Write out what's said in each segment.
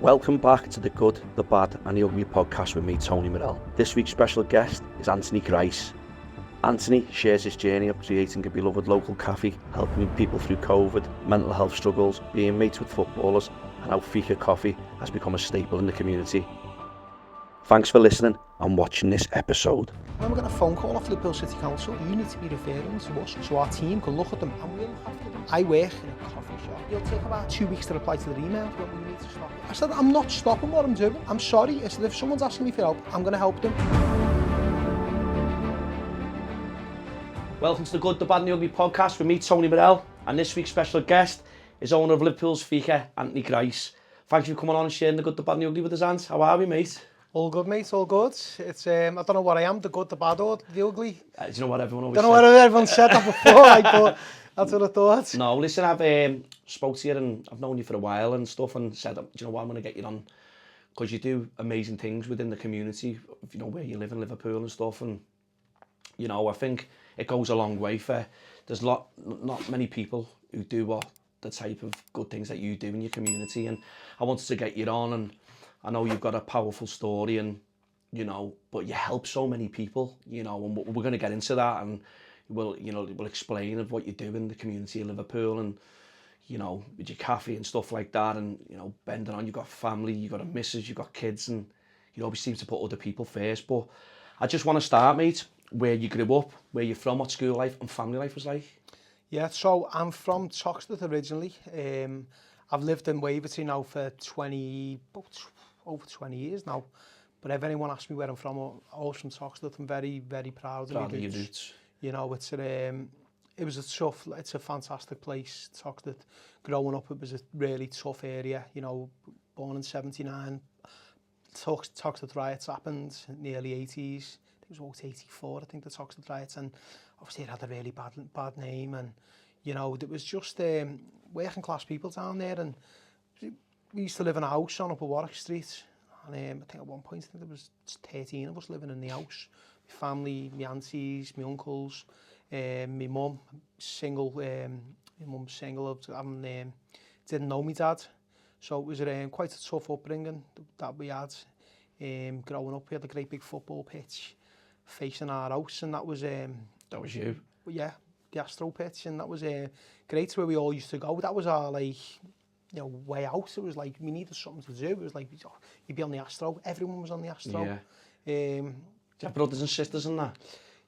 Welcome back to the Good, the Bad and the Ugly podcast with me, Tony Murrell. This week's special guest is Anthony Grice. Anthony shares his journey of creating a beloved local cafe, helping people through COVID, mental health struggles, being mates with footballers, and how Fika Coffee has become a staple in the community. Thanks for listening and watching this episode. When we get a phone call off Liverpool City Council, you need to be referring to us so our team can look at them and we'll look after them. I work in a coffee shop. It'll take about 2 weeks to reply to their email when we need to stop it. I said, I'm not stopping what I'm doing. I'm sorry. I said, if someone's asking me for help, I'm going to help them. Welcome to the Good, the Bad and the Ugly podcast with me, Tony Murrell, and this week's special guest is owner of Liverpool's Fika, Anthony Grice. Thanks for coming on and sharing the Good, the Bad and the Ugly with us, Ant. How are we, mate? All good, mate, all good. It's I don't know what I am, the good, the bad or the ugly. Do you know what everyone always says? Don't know what everyone said that before, but that's what I thought. No, listen, I've spoke to you and I've known you for a while and stuff and said, do you know what, I'm going to get you on because you do amazing things within the community, you know, where you live in Liverpool and stuff, and, you know, I think it goes a long way for, there's not many people who do the type of good things that you do in your community, and I wanted to get you on, and I know you've got a powerful story and, you know, but you help so many people, you know, and we're going to get into that and we'll explain of what you do in the community of Liverpool and, you know, with your cafe and stuff like that and, you know, bending on, you've got family, you've got a missus, you've got kids and you always seem to put other people first. But I just want to start, mate, where you grew up, where you're from, what school life and family life was like. Yeah, so I'm from Toxteth originally. I've lived in Wavertree now for over 20 years now, but if anyone asks me where I'm from, I was from Toxteth. I'm very, very proud of your roots. You know, it's a fantastic place, Toxteth. Growing up, it was a really tough area. You know, born in '79, Toxteth riots happened in the early '80s. It was about '84, I think, the Toxteth riots, and obviously it had a really bad name, and you know, there was just working class people down there, and we used to live in a house on Upper Warwick Street, and I think at one point there was 13 of us living in the house. My family, my aunties, my uncles, my mum, single. My mum's single. Didn't know my dad, so it was quite a tough upbringing that we had. Growing up, we had a great big football pitch facing our house, and that was you? Yeah, the Astro pitch, and that was great where we all used to go. That was our way out. It was like we needed something to do. It was like you'd be on the Astro. Everyone was on the Astro. Yeah. Do you have brothers and sisters and that?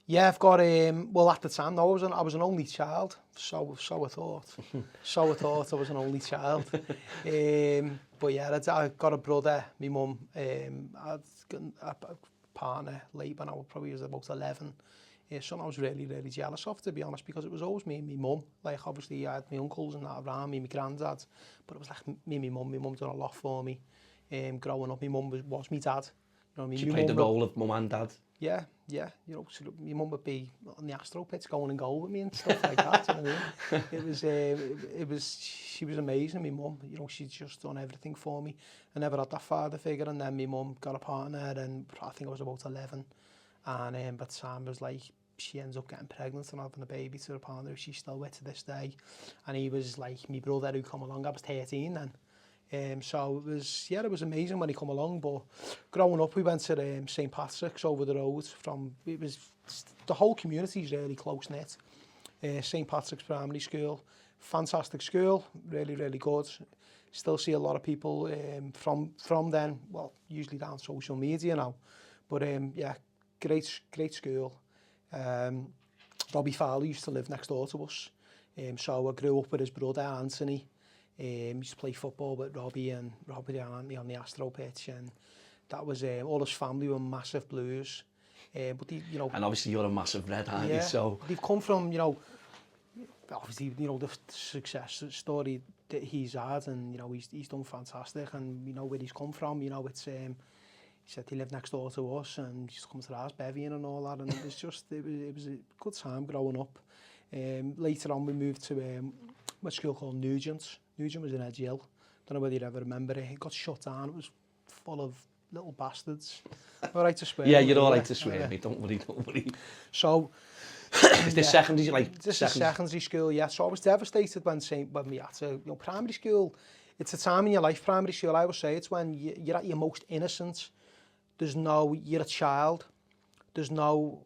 Yeah, I've got well at the time I was an only child. So I thought. I was an only child. But yeah, I got a brother. My mum. I'd got a partner late when I probably was about 11. Something I was really, really jealous of, to be honest, because it was always me and my mum. Like, obviously, I had my uncles and that around me, my granddad, but it was like me and my mum. My mum done a lot for me. Growing up, my mum was my dad. You know what I mean? She played the role of mum and dad? Yeah. You know, so my mum would be on the Astro pitch going and goal with me and stuff like that. You know what I mean? She was amazing, my mum. You know, she'd just done everything for me. I never had that father figure, and then my mum got a partner, and I think I was about 11. And by the time it was like, she ends up getting pregnant and having a baby to her partner who she's still with to this day. And he was like my brother who come along. I was 13 then. So it was amazing when he come along. But growing up, we went to St Patrick's over the road the whole community is really close knit. St Patrick's Primary School, fantastic school, really, really good. Still see a lot of people from then, well, usually down social media now. But yeah, great school. Robbie Fowler used to live next door to us, so I grew up with his brother Anthony. Used to play football with Robbie and Anthony on the Astro pitch, and that was all his family were massive Blues. But you know, and obviously you're a massive Red, aren't you? So they've come from, you know, obviously, you know, the success story that he's had, and you know, he's done fantastic, and you know where he's come from. You know, it's he said he lived next door to us and he used to come to ours, bevying and all that, and it was a good time growing up. Later on we moved to a school called Nugent. Nugent was in Edge Hill. Don't know whether you ever remember it. It got shut down. It was full of little bastards. All right to swear. Yeah, you're all right to swear, mate. Don't worry. So is this secondary, like this is secondary school? Yeah. So I was devastated when we had to, you know, primary school. it's a time in your life, primary school, I always say, it's when you're at your most innocent. You're a child. There's no,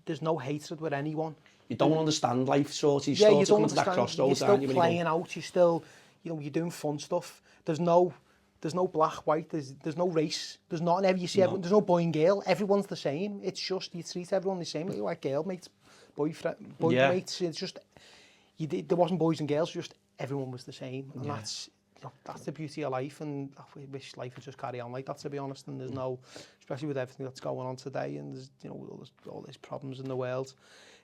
there's no hatred with anyone. You don't understand life, sort of. You start to come to that crossroads, you're still playing out. You're still, you're doing fun stuff. There's no black, white. There's no race. There's not ever you see. There's no boy and girl. Everyone's the same. It's just you treat everyone the same. Like girl mates, boyfriend, mates. It's just there wasn't boys and girls. Just everyone was the same, and that's the beauty of life. And I wish life would just carry on like that, to be honest. And there's no, especially with everything that's going on today, and there's all these problems in the world.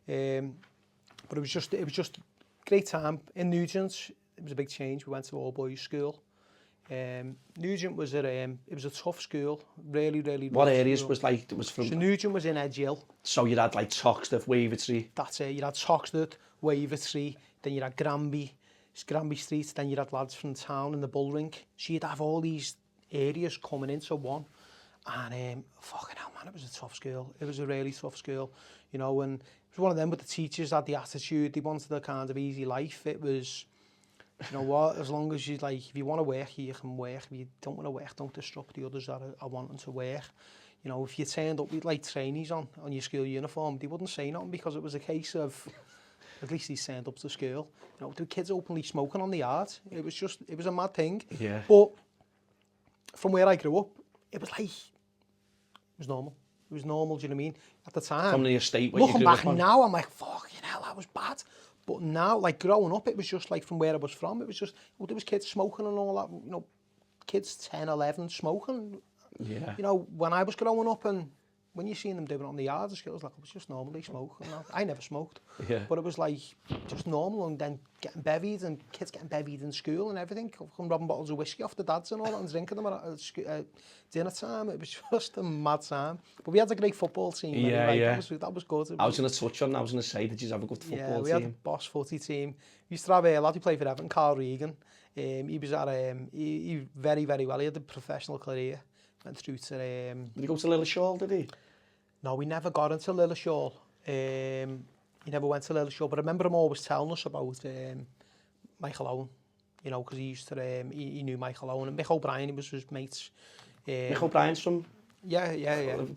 But it was just great time in Nugent. It was a big change. We went to all boys school. Nugent was it was a tough school, really. What areas was like? It was from. So Nugent was in Edge Hill. So you had like Toxteth, Wavertree. That's it. You had Toxteth, Wavertree, then you had Granby Street, then you had lads from the town in the Bullring. So you'd have all these areas coming into one. And fucking hell, man, it was a tough school. It was a really tough school, and it was one of them. But the teachers had the attitude; they wanted a kind of easy life. It was, what? As long as you if you want to work, you can work. If you don't want to work, don't disrupt the others that are wanting to work. If you turned up with like trainees on your school uniform, they wouldn't say nothing because it was a case of at least he turned up to school. The kids openly smoking on the yard. It was a mad thing. Yeah. But from where I grew up, it was normal. It was normal, do you know what I mean? At the time. From the estate where you looking grew back up on. now, I'm like, fucking hell, that was bad. But now, like growing up, it was just like from where I was from, it was just, there was kids smoking and all that, kids 10, 11 smoking. Yeah. When I was growing up and when you seen them doing it on the yard, it was like, it was just normal, they smoke. I never smoked. Yeah. But it was like, just normal, and then getting bevied, and kids getting bevied in school and everything, come robbing bottles of whiskey off the dads and all that, and drinking them at dinner time. It was just a mad time. But we had a great football team. Yeah. That was good. I was going to touch on, I was going to say, did you have a good football team? Yeah, we had a boss footy team. We used to have a lad who played for Everton, Carl Regan. He was at, he very, very well. He had a professional career. Went through to... Did he go to Lilleshall, did he? No, we never got into Lilleshall. He never went to Lilleshall, but I remember him always telling us about Michael Owen, because he used to, he knew Michael Owen, and Mick O'Brien, he was his mates. Mick O'Brien's from... Yeah.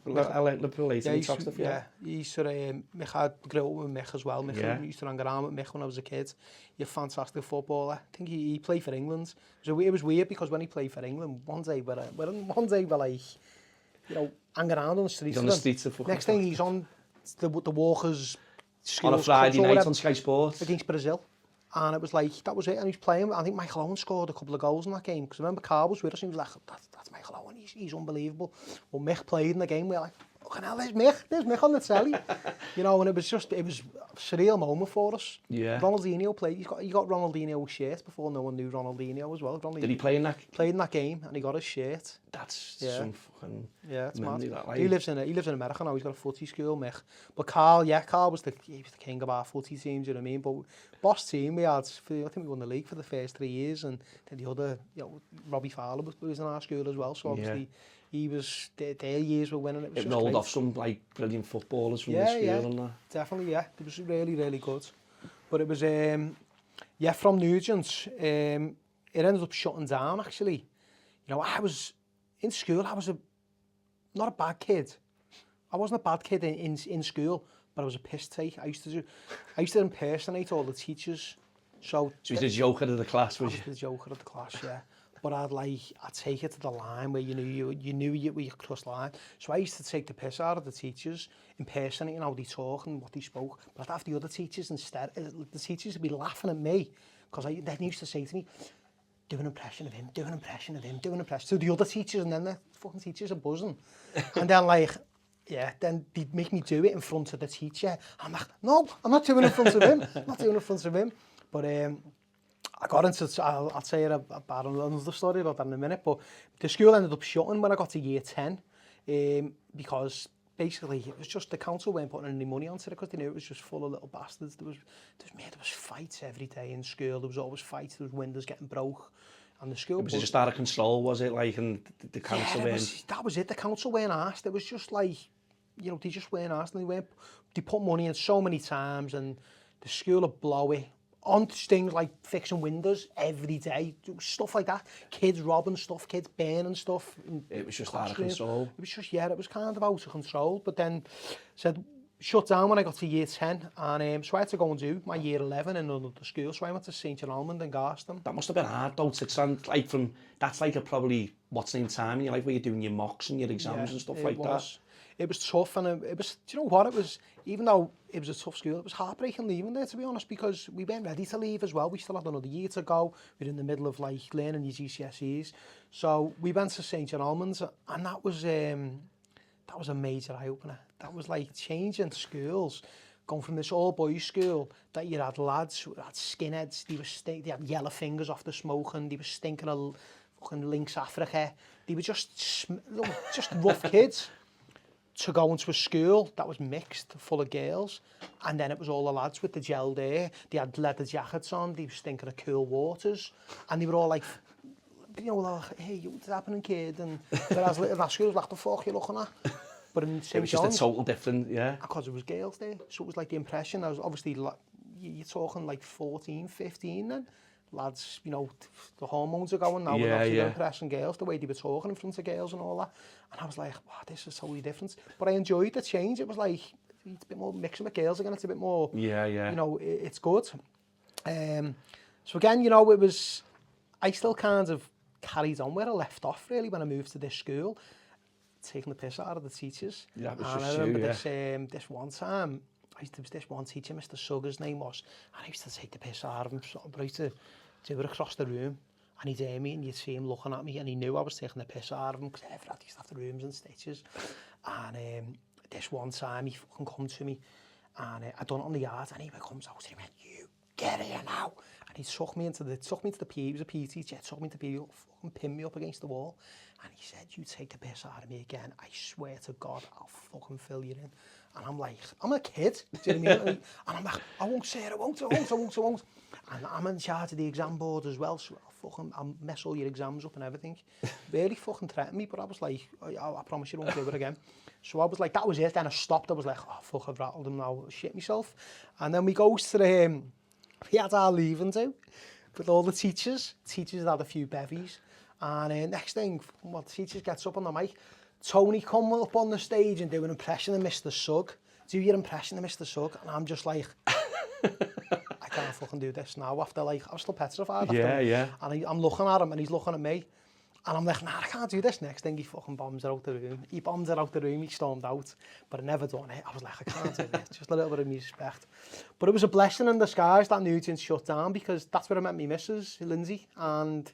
Liverpool, yeah. He sort of, Mick had grew up with Mick as well. Mick used to hang around with Mick when I was a kid. He's a fantastic footballer. I think he played for England. So it was weird because when he played for England, one day we're like, hanging around on the streets. He's on the streets of Next thing he's on the Walkers on a Friday night on Sky Sports against Brazil. And it was like, that was it. And he was playing, I think Michael Owen scored a couple of goals in that game. Because I remember Carl was with us and he was like, that's Michael Owen, he's unbelievable. Well, Mick played in the game, we were like, fucking hell, there's Mick on the telly. And it was a surreal moment for us. Yeah. Ronaldinho played, he got Ronaldinho's shirt before no one knew Ronaldinho as well. Did he play in that? Played in that game and he got his shirt. That's some fucking it's memory, mad. That, like. He lives in America now, he's got a footy school, Mick. But Carl was the king of our footy team, do you know what I mean? But boss team we had, I think we won the league for the first 3 years, and then the other, Robbie Fowler was in our school as well, so obviously he was, their years were winning. It rolled off some like brilliant footballers from the school and that. Definitely, It was really, really good. But it was, from Nugent, it ended up shutting down actually. I was in school, I was not a bad kid. I wasn't a bad kid in school, but I was a piss take. I used to impersonate all the teachers. So you was the joker of the class, was you? I was the joker of the class, yeah. But I'd take it to the line where you knew you were your cross line. So I used to take the piss out of the teachers, impersonating how they talk and what they spoke. But I'd have the other teachers instead. The teachers would be laughing at me because they used to say to me, do an impression of him, do an impression of him, do an impression. So the other teachers, and then the fucking teachers are buzzing. And then then they'd make me do it in front of the teacher. I'm like, no, I'm not doing it in front of him. I'm not doing it in front of him. But I got into, I'll tell you about another story about that in a minute, but the school ended up shutting when I got to year 10 because basically it was just the council weren't putting any money onto it because they knew it was just full of little bastards. There was fights every day in school, there was always fights, there was windows getting broke. And the school... Was it just out of control, was it? And the council weren't... That was it, the council weren't asked. It was just like, they just weren't asked. And they put money in so many times and the school would blow it on things like fixing windows every day, stuff like that. Kids robbing stuff, kids burning stuff. It was just out of control. It was just, yeah, it was kind of out of control. But then said shut down when I got to year 10, and so I had to go and do my year 11 in another school. So I went to St John Almond in Garston. That must have been hard though, to sound like that's like a probably what's name time in your life where you're doing your mocks and your exams and stuff like that. It was tough, and it was, do you know what, it was, even though it was a tough school, it was heartbreaking leaving there, to be honest, because we weren't ready to leave as well. We still had another year to go. We were in the middle of like learning your GCSEs. So we went to St John Almonds, and that was a major eye-opener. That was like changing schools, going from this all-boys school that you had lads who had skinheads, they had yellow fingers off the smoking, they were stinking of fucking Lynx Africa, they were just rough kids, to go into a school that was mixed, full of girls, and then it was all the lads with the gelled hair. They had leather jackets on, they were stinking of cool waters, and they were all like, you know, like, hey, what's happening, kid? And whereas in that school, like, the fuck you looking at? But in St. It was just a total different, yeah. Because it was girls there, so it was like the impression. I was obviously, you're talking like 14, 15 then. Lads, you know, the hormones are going now, yeah, they're impressing girls, the way they were talking in front of girls and all that. And I was like, wow, this is totally different. But I enjoyed the change. It was like, it's a bit more mixing with girls again, it's a bit more, you know, it's good. So again, you know, it was, I still kind of carried on where I left off really when I moved to this school, taking the piss out of the teachers. Yeah, it was and just I remember you, this one time, there was this one teacher, Mr. Sugger's name was, and I used to take the piss out of him, sort of, right to do it across the room, and he'd hear me, and you'd see him looking at me, and he knew I was taking the piss out of him, because every used to have the rooms and stitches. And this one time, he fucking come to me, and I'd done it on the yard, and he comes out, and he went, you get here now. And he took me into the PE, he was a PE teacher, took me to PE, fucking pinned me up against the wall, and he said, you take the piss out of me again, I swear to God, I'll fucking fill you in. And I'm like, I'm a kid, do you know what I mean? And I'm like, I won't say it, I won't. And I'm in charge of the exam board as well, so I'll mess all your exams up and everything. Really fucking threatened me, but I was like, I promise you won't do it again. So I was like, that was it, then I stopped, I was like, oh fuck, I've rattled him now, shit myself. And then we goes to we had our leaving do, with all the teachers. Teachers had a few bevies. And next thing, the teachers gets up on the mic, Tony come up on the stage and do an impression of Mr. Sugg. Do your impression of Mr. Sugg. And I'm just like, I can't fucking do this now. After like, I was still petrified. Yeah. And I'm looking at him and he's looking at me. And I'm like, nah, I can't do this. Next thing, he fucking bombs it out the room. He bombed it out the room, he stormed out. But I never done it. I was like, I can't do it. Just a little bit of respect. But it was a blessing in disguise that Nugent shut down, because that's where I met my missus, Lindsay. And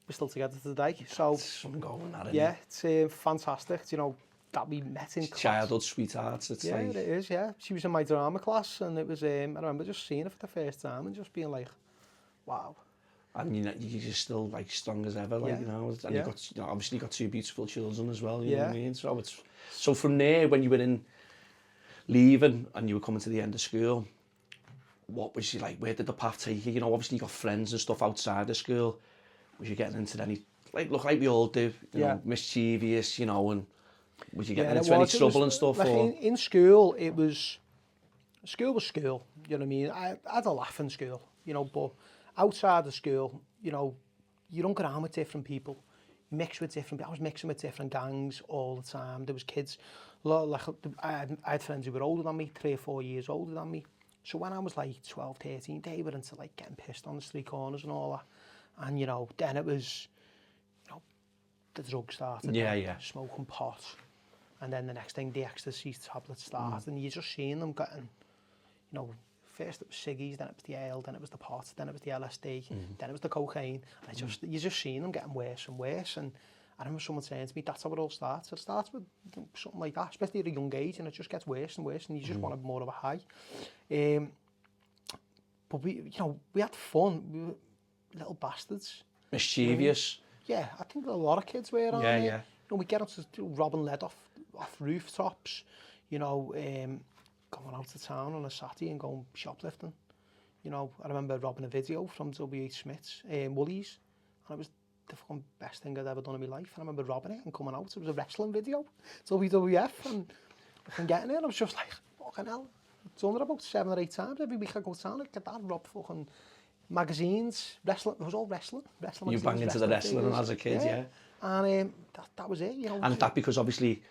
we're still together today. So something going on, yeah, it's fantastic. You know, that we met in class. Childhood sweethearts. It's like... it is, yeah. She was in my drama class, and it was, I remember just seeing her for the first time and just being like, wow. And you know, you're just still like strong as ever, like, you know, and you've got, you know, obviously you've got two beautiful children as well, you know what I mean? So from there, when you were in leaving and you were coming to the end of school, what was you like, where did the path take you? You know, obviously you got friends and stuff outside of school. Was you getting into any, like we all do, you know, mischievous, you know, and was you getting into any trouble and stuff? Like in school, school was school, you know what I mean? I had a laugh in school, you know, but outside of school, you know, you don't get on with different people, mix with different people. I was mixing with different gangs all the time. There was kids, like I had friends who were older than me, 3 or 4 years older than me. So when I was like 12, 13, they were into like getting pissed on the street corners and all that. And, you know, then it was, you know, the drugs started. Smoking pot. And then the next thing, the ecstasy tablets started. And you're just seeing them getting, you know, first it was ciggies, then it was the ale, then it was the pot, then it was the LSD, then it was the cocaine. And you're just seeing them getting worse and worse. And I remember someone saying to me, that's how it all starts. It starts with something like that, especially at a young age, and it just gets worse and worse, and you just want more of a high. But we, you know, we had fun. We were little bastards. Mischievous. Yeah, I think a lot of kids were on it. You know, we get into robbing lead off rooftops, you know, going out to town on a Saturday and going shoplifting. You know, I remember robbing a video from W.H. Smith's, Woolies, and it was the fucking best thing I'd ever done in my life. And I remember robbing it and coming out. It was a wrestling video, WWF, and getting it. And I was just like, fucking hell. It's done it about 7 or 8 times every week I go down. I get that rob fucking magazines, wrestling. It was all wrestling. You bang into the wrestling and as a kid, yeah. And that was it, And that because obviously,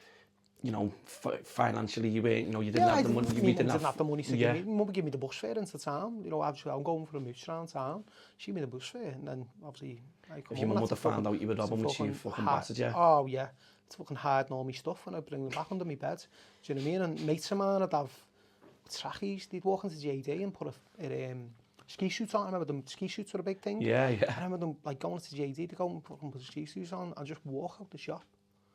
financially you weren't, you didn't have the money. You didn't have the money to give me. Mum would give me the bus fare into town. Obviously I'm going for a mooch around town. She'd give me the bus fare, and then obviously if your mum would have found out you were robbing, would she fucking battered you? Oh yeah, it's fucking hiding all my stuff when I bring them back under my bed. Do you know what I mean? And mates of mine would have trackies. They'd walk into JD and put a ski suits on. I remember them ski suits were a big thing. Yeah. I remember them like going to JD to go and put ski suits on and just walk out the shop.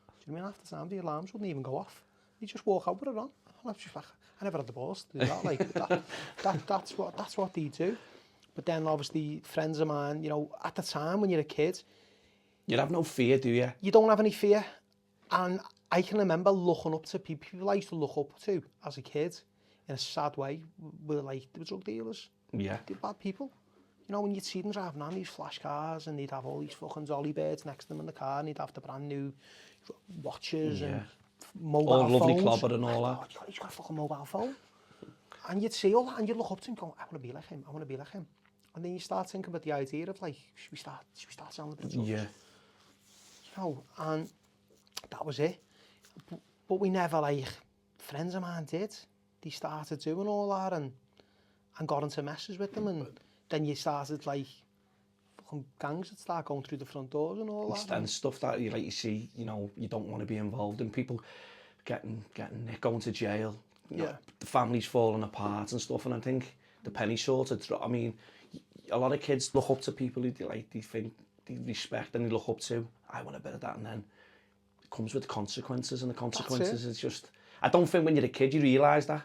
Do you know what I mean? After time, the alarms wouldn't even go off. You just walk out with it on. I was just like, I never had the balls to do that. Like that's what they do. But then obviously friends of mine, at the time when you're a kid, you'd have no fear, do you? You don't have any fear. And I can remember looking up to people I used to look up to as a kid in a sad way. Were like, they were drug dealers. Yeah. They were bad people. When you'd see them driving on these flash cars and they'd have all these fucking Dolly birds next to them in the car and they'd have the brand new watches and mobile phones. All lovely clobber and all that. Oh, he's got a fucking mobile phone. And you'd see all that and you'd look up to him going, I want to be like him, I want to be like him. And then you start thinking about the idea of like, should we start selling a bit of drugs? Yeah. And that was it. But we never, like, friends of mine did. They started doing all that and got into messes with them, and then you started, like, fucking gangs that start going through the front doors and all that. And stuff that you see, you don't want to be involved in. People getting going to jail. The family's falling apart and stuff, and I think the penny sort of drop. I mean, a lot of kids look up to people who they think they respect and they look up to. I want a bit of that, and then it comes with consequences, and the consequences is just. I don't think when you're a kid you realise that.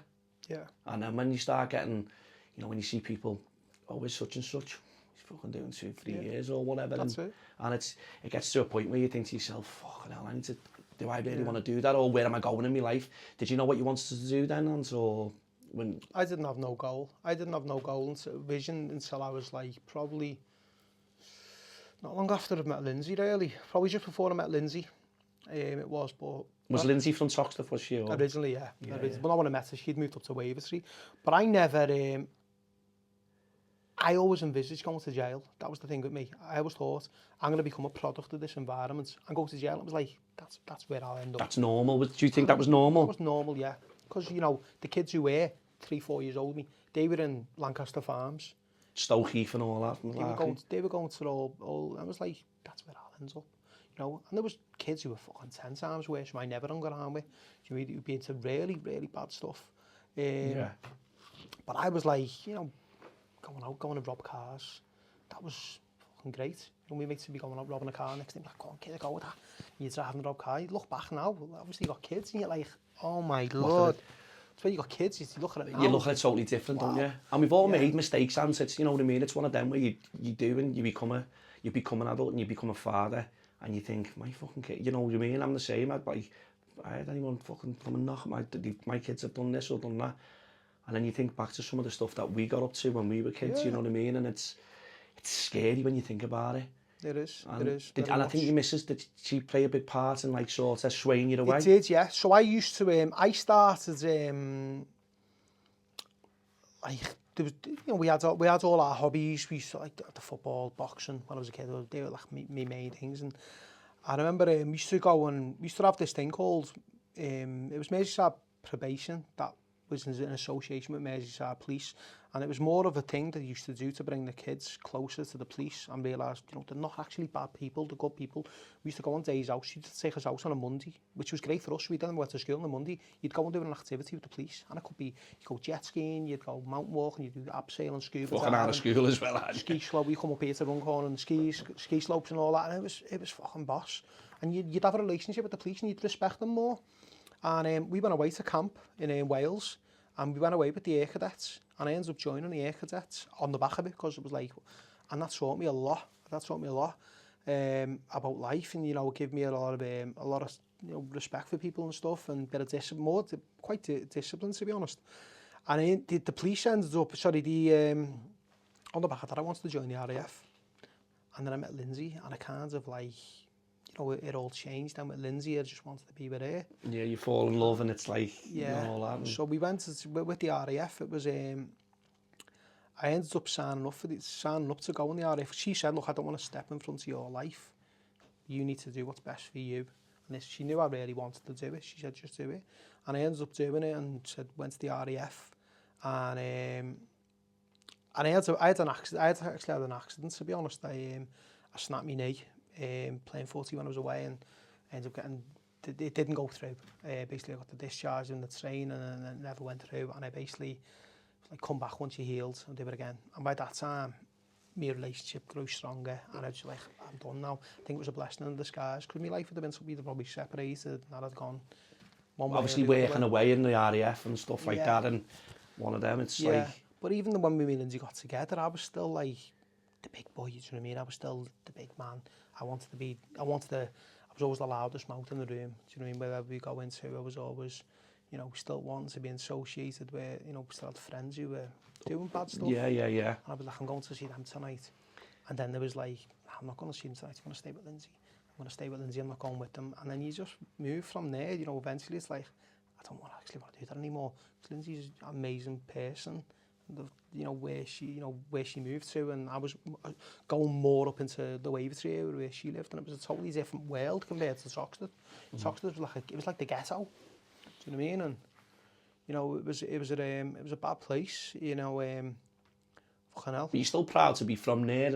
Yeah. And then when you start getting, when you see people, it's such and such, he's fucking doing 2-3 years or whatever. That's it. And it gets to a point where you think to yourself, fucking hell, do I really want to do that, or where am I going in my life? Did you know what you wanted to do then, Ant, or when? I didn't have no goal. Vision until I was like probably not long after I met Lindsay, really. Probably just before I met Lindsay. It was, but... Was Lindsay from Toxteth, was she? Or? Originally, yeah. But not when I met her, she'd moved up to Wavertree. But I never... I always envisaged going to jail. That was the thing with me. I always thought, I'm going to become a product of this environment and go to jail. It was like, that's where I'll end up. That's normal. Do you think that was normal? That was normal, yeah. Because, the kids who were 3-4 years old than me, they were in Lancaster Farms. Stoke Heath and all that. They were going to all... I was like, that's where I'll end up. And there was kids who were fucking 10 times worse, who I never hung around with. Who would be into really, really bad stuff. But I was like, going to rob cars. That was fucking great. We mates would be going out robbing a car, next thing like, go on kid, go with that. And you're driving a rob car, you look back now, obviously you got kids and you're like, oh my lord. It's when you got kids, you look at it now. You look at it totally different, don't you? And we've all made mistakes, and it's, you know what I mean? It's one of them where you do and you become an adult and you become a father. And you think, my fucking kid, you know what I mean? I'm the same. I had anyone fucking come and knock my kids have done this or done that. And then you think back to some of the stuff that we got up to when we were kids, you know what I mean? And it's scary when you think about it. It is. And I think your missus, did she play a big part in sort of swaying you away? It did, yeah. So I used to, I started, there was, we had all our hobbies. We used to the football, boxing when I was a kid. They were like me main things. And I remember we used to have this thing called, it was Merseyside Probation that was in association with Merseyside Police. And it was more of a thing that they used to do to bring the kids closer to the police and realise, they're not actually bad people, they're good people. We used to go on days out. She'd take us out on a Monday, which was great for us. We didn't go to school on a Monday. You'd go and do an activity with the police. And it could be, you'd go jet skiing, you'd go mountain walking, you'd do abseiling, scuba diving. Fucking out of school as well, ski slope, we come up here to Runcorn and ski slopes and all that. And it was fucking boss. And you'd have a relationship with the police and you'd respect them more. And we went away to camp in Wales. And we went away with the Air Cadets, and I ended up joining the Air Cadets on the back of it, because it was like, and that taught me a lot. About life, and gave me a lot of respect for people and stuff, and bit of discipline, quite discipline, to be honest. And the police ended up, on the back of that, I wanted to join the RAF, and then I met Lindsay, and I kind of it all changed. Then with Lindsay, I just wanted to be with her. Yeah, you fall in love and it's like, all that. And... So we went with the RAF. It was, I I ended up signing up to go in the RAF. She said, look, I don't want to step in front of your life. You need to do what's best for you. And she knew I really wanted to do it. She said, just do it. And I ended up doing it and went to the RAF. And I had an accident. I actually had an accident, to be honest. I snapped my knee playing footy when I was away, and ended up getting. It didn't go through. Basically, I got the discharge in the train, and it never went through. And I basically come back once you healed and do it again. And by that time, my relationship grew stronger, and I was like, I'm done now. I think it was a blessing in disguise, because my life would have been something probably separated, and I'd gone one way. Obviously working away in the RAF and stuff like that, and one of them, it's like... But even when me and Lindsay got together, I was still like the big boy, you know what I mean? I was still the big man. I was always the loudest mouth in the room, do you know what I mean? Wherever we go into, I was always, you know, still wanting to be associated with, you know, we still had friends who were doing bad stuff. Yeah. And I'd be like, I'm going to see them tonight. And then there was like, I'm not going to see them tonight, I'm going to stay with Lindsay. I'm not going with them. And then you just move from there, you know, eventually it's like, I don't actually want to do that anymore. Lindsay's an amazing person. You know, where she moved to, and I was going more up into the Wavertree area where she lived, and it was a totally different world compared to Toxteth. Toxteth was like the ghetto. Do you know what I mean? And you know, it was a bad place. You know, fucking hell. But you're still proud to be from there,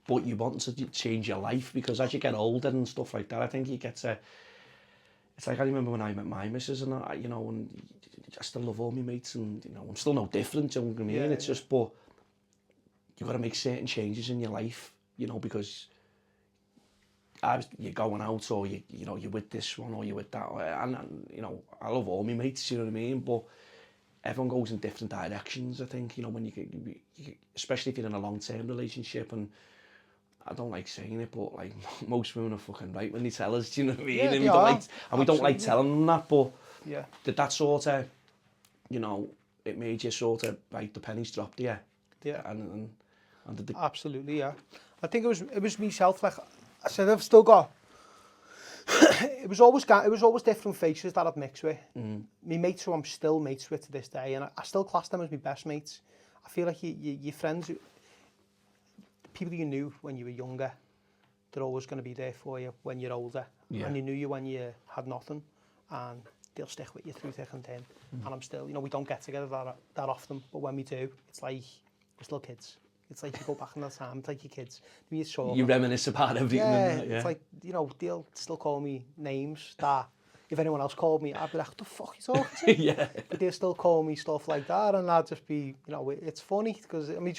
but you want to change your life, because as you get older and stuff like that, I think you get to. It's like I remember when I met my missus, and you know, and I still love all my mates, and you know, I'm still no different. You know what I mean? It's just, but you've got to make certain changes in your life, you know, because you're going out, or you know, you're with this one, or you're with that, and you know, I love all my mates. You know what I mean? But everyone goes in different directions. I think, you know, when you especially if you're in a long-term relationship, and I don't like saying it, but like most women are fucking right when they tell us, do you know what I mean? Yeah, and we don't like telling them that, but did that sort of, you know, it made you sort of like the pennies dropped, and absolutely, yeah. I think it was myself. Like I said, I've still got. it was always different faces that I'd mix with. My mates who I'm still mates with to this day, and I still class them as my best mates. I feel like your friends, people you knew when you were younger, they're always going to be there for you when you're older. And they knew you when you had nothing, and they'll stick with you through thick and thin. And I'm still, you know, we don't get together that often, but when we do, it's like we're still kids. It's like you go back in that time, it's like your kids. You reminisce about everything. It's like, you know, they'll still call me names that if anyone else called me, I'd be like, what the fuck are you talking to? But they'll still call me stuff like that, and I'd just be, you know, it's funny, because I mean,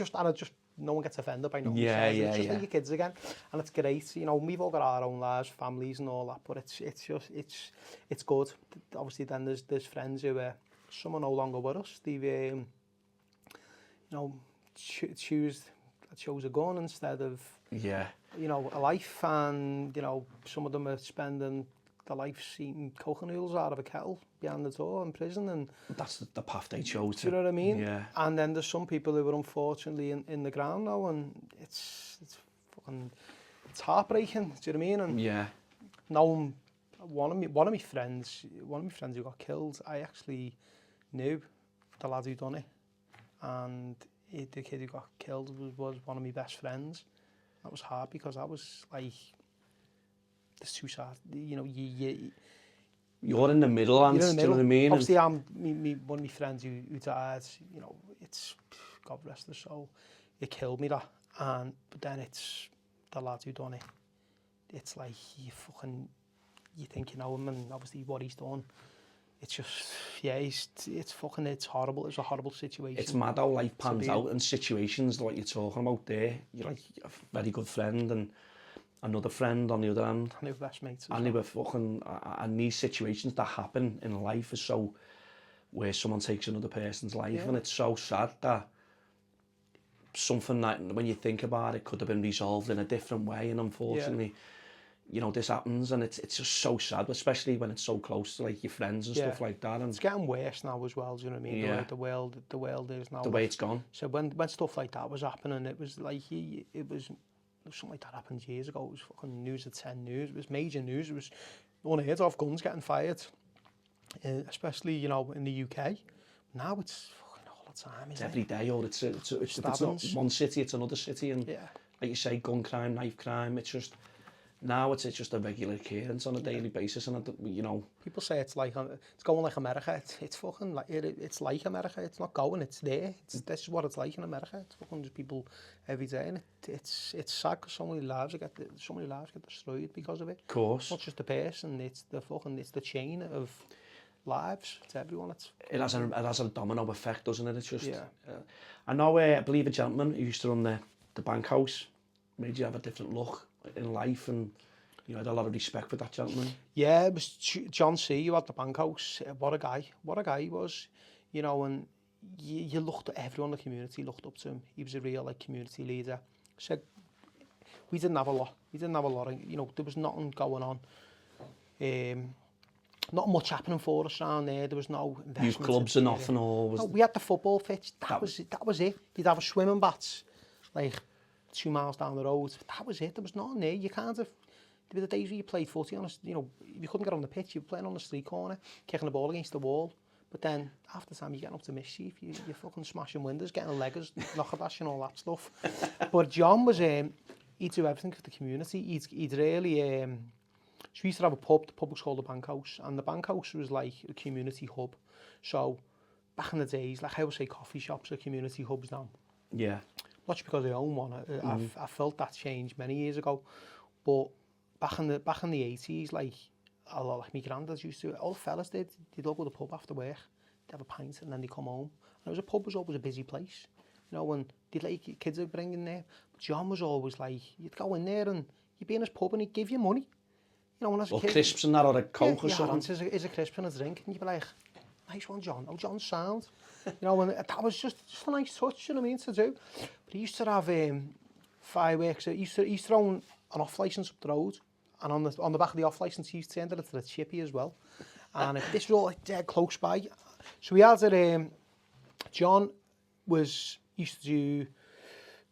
no one gets offended by no one says it's just like your kids again, and it's great. You know, we've all got our own lives, families and all that, but it's good. Obviously, then there's friends who some are no longer with us. They've you know, chose a gun instead of you know, a life, and you know, some of them are spending their life eating coconut noodles out of a kettle behind the door in prison, and that's the path they chose. Do you know what I mean? And then there's some people who are unfortunately in the ground now, and it's heartbreaking. Do you know what I mean? And now one of my friends who got killed, I actually knew the lad who done it, and the kid who got killed was one of my best friends. That was hard, because I was like, it's too sad. You know, you're in the middle, and do you know what I mean? Obviously, one of my friends who died, you know, it's, God rest his soul, it killed me, that. But then it's the lad who done it. It's like, you think you know him, and obviously what he's done. It's just, it's horrible. It's a horrible situation. It's mad how life pans out in situations like you're talking about there. You're like a very good friend, and another friend on the other hand. And they were best mates. And they were and these situations that happen in life are so, where someone takes another person's life, and it's so sad that something that, when you think about it, could have been resolved in a different way, and unfortunately, you know, this happens, and it's just so sad, especially when it's so close to like your friends and stuff like that. And it's getting worse now as well. Do you know what I mean? The world is now. The way it's gone. So when stuff like that was happening, it was like something like that happened years ago. It was fucking news at 10 news. It was major news. It was unheard of, guns getting fired, especially, you know, in the UK. Now it's fucking all time, It's isn't every it? day, or it's if it's not Stabbings. one city, it's another city, and Yeah. like you say, gun crime, knife crime. It's just now it's just a regular occurrence on a daily basis, and you know. People say it's like it's going like America. It's fucking like it's like America. It's not going. It's there. This is what it's like in America. It's fucking just people every day, and it's sad because so many lives get destroyed because of it. Of course. Not just the person. It's the chain of lives. It's everyone. It has a domino effect, doesn't it? It's just. Yeah. I know. I believe a gentleman who used to run the bank house made you have a different look in life, and you had a lot of respect for that gentleman. Yeah, it was John C. who had the bank house. What a guy he was, you know. And you looked at everyone in the community looked up to him. He was a real like community leader. So we didn't have a lot. You know, there was nothing going on. Not much happening for us around there. There was no investment. Youth clubs and nothing, or was... No, we had the football pitch. That was it. You'd have a swimming baths, like 2 miles down the road. That was it. There was nothing there. You kind of... There were the days where you played footy on you know, you couldn't get on the pitch. You were playing on the street corner, kicking the ball against the wall. But then, after the time, you're getting up to mischief. You're fucking smashing windows, getting leggers, knockabashing and all that stuff. But John was... he'd do everything for the community. He'd really... So we used to have a pub. The pub was called the Bank House, and the Bank House was like a community hub. So back in the days, like I always say, coffee shops are community hubs now. Yeah. Not just because I own one. I felt that change many years ago, but back in the 80s, like a lot like my granddad used to. All the fellas they'd all go to the pub after work, they'd have a pint, and then they come home. And a pub was always a busy place, you know. When they'd like kids would bring in there. But John was always like, you'd go in there and you'd be in his pub and he'd give you money. You know, when I was a kid, crisps and that, or a Coke or something. Is a crisp and a drink, and you'd be like, nice one, John. Oh, John's sound. You know, and that was just a nice touch, you know what I mean, to do. But he used to have fireworks. He used to throw an off licence up the road, and on the back of the off licence, he used to turn it to the chippy as well. And this was all like dead close by. So we had it. John used to do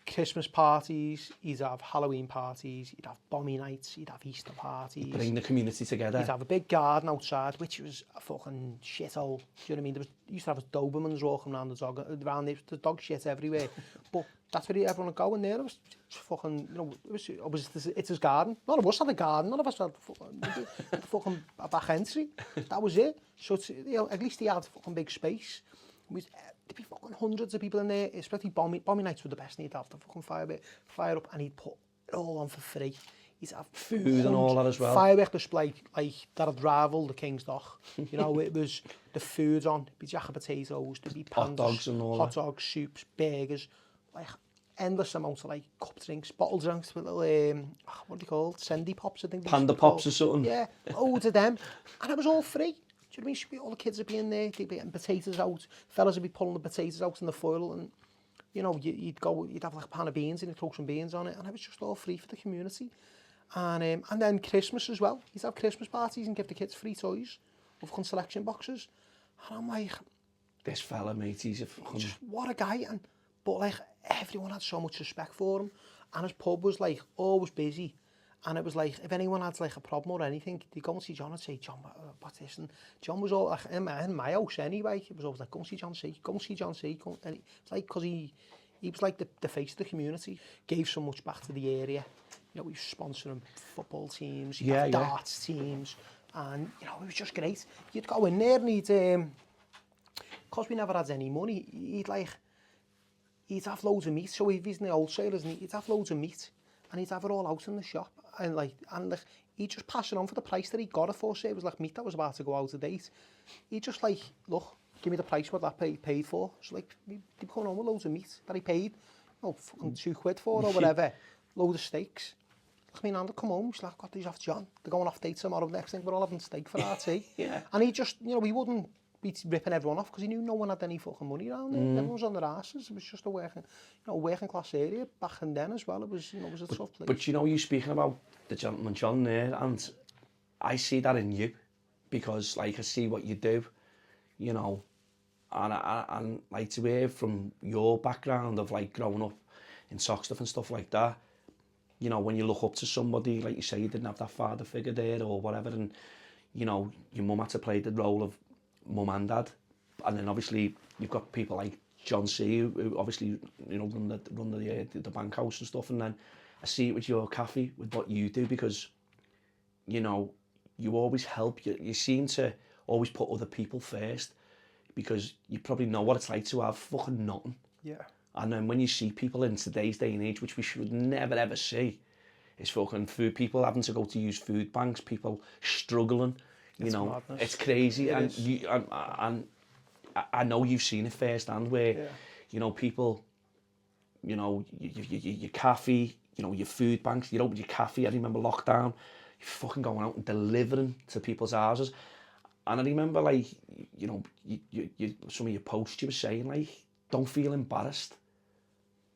Christmas parties, he'd have Halloween parties, he'd have bommy nights, he'd have Easter parties. Bring the community together. He'd have a big garden outside, which was a fucking shithole. Do you know what I mean? He used to have his Dobermans walking around the dog shit everywhere. But that's where everyone would go in there. It was fucking, you know, it's his garden. None of us had a garden. None of us had fucking a back entry. That was it. So it's, you know, at least he had fucking big space. There'd be fucking hundreds of people in there, especially bommy nights were the best. He'd have the fucking fire up, and he'd put it all on for free. He'd have food and all that as well. Firework display like that'd rival the King's Dock. You know, it was the food on. There'd be jack of potatoes, there'd be pandas, hot dogs and all hot dogs, soups, burgers, like endless amounts of like cup drinks, bottle drinks with little what are they called? Sendy pops, I think. Panda pops or something. Yeah, loads of them, and it was all free. Do you know what I mean? All the kids would be in there, they'd be getting potatoes out, fellas would be pulling the potatoes out in the foil, and you know, you'd have like a pan of beans and you'd throw some beans on it, and it was just all free for the community. And then Christmas as well. You'd have Christmas parties and give the kids free toys with fucking selection boxes. And I'm like, this fella, mate, he's a fucking... Just what a guy. But like, everyone had so much respect for him, and his pub was like always busy. And it was like, if anyone had like a problem or anything, they'd go and see John and say, John, what's this? And John was all like, in my house anyway, it was always like, go and see John C, go and see John C. And it's like, because he was like the face of the community, gave so much back to the area. You know, we were sponsoring football teams, darts teams, and you know, it was just great. You'd go in there and because we never had any money, he'd have loads of meat. So if he's in the wholesalers, he'd have loads of meat, and he'd have it all out in the shop. And he'd just pass it on for the price that he got it for. So it was like meat that was about to go out of date. He'd just like, look, give me the price what that paid for. So like, he'd come on with loads of meat that he paid, fucking £2 for or whatever. Load of steaks. I mean, and come home, she's like, got these off John. They're going off date tomorrow. Next thing, we're all having steak for our tea. Yeah. And he just, you know, he wouldn't be ripping everyone off because he knew no one had any fucking money around there. Everyone was on their asses. It was just a working class area back then as well. It was, you know, it was a tough place. But you know, you're speaking about the gentleman John there, and I see that in you because, like, I see what you do, you know, and like to hear from your background of like growing up in Sockstuff and stuff like that. You know, when you look up to somebody, like you say, you didn't have that father figure there or whatever, and you know, your mum had to play the role of mum and dad, and then obviously you've got people like John C, who obviously, you know, run the bank house and stuff, and then I see it with your cafe, with what you do, because, you know, you always help, you seem to always put other people first, because you probably know what it's like to have fucking nothing. Yeah. And then when you see people in today's day and age, which we should never ever see, is fucking food, people having to go to use food banks, people struggling, you know, madness. it's crazy. It and is. and I know you've seen it firsthand, where, Yeah. you know, people, you know, your cafe, you know, your food banks, you open your cafe, I remember lockdown, you're fucking going out and delivering to people's houses. And I remember, like, you know, some of your posts you were saying, like, don't feel embarrassed.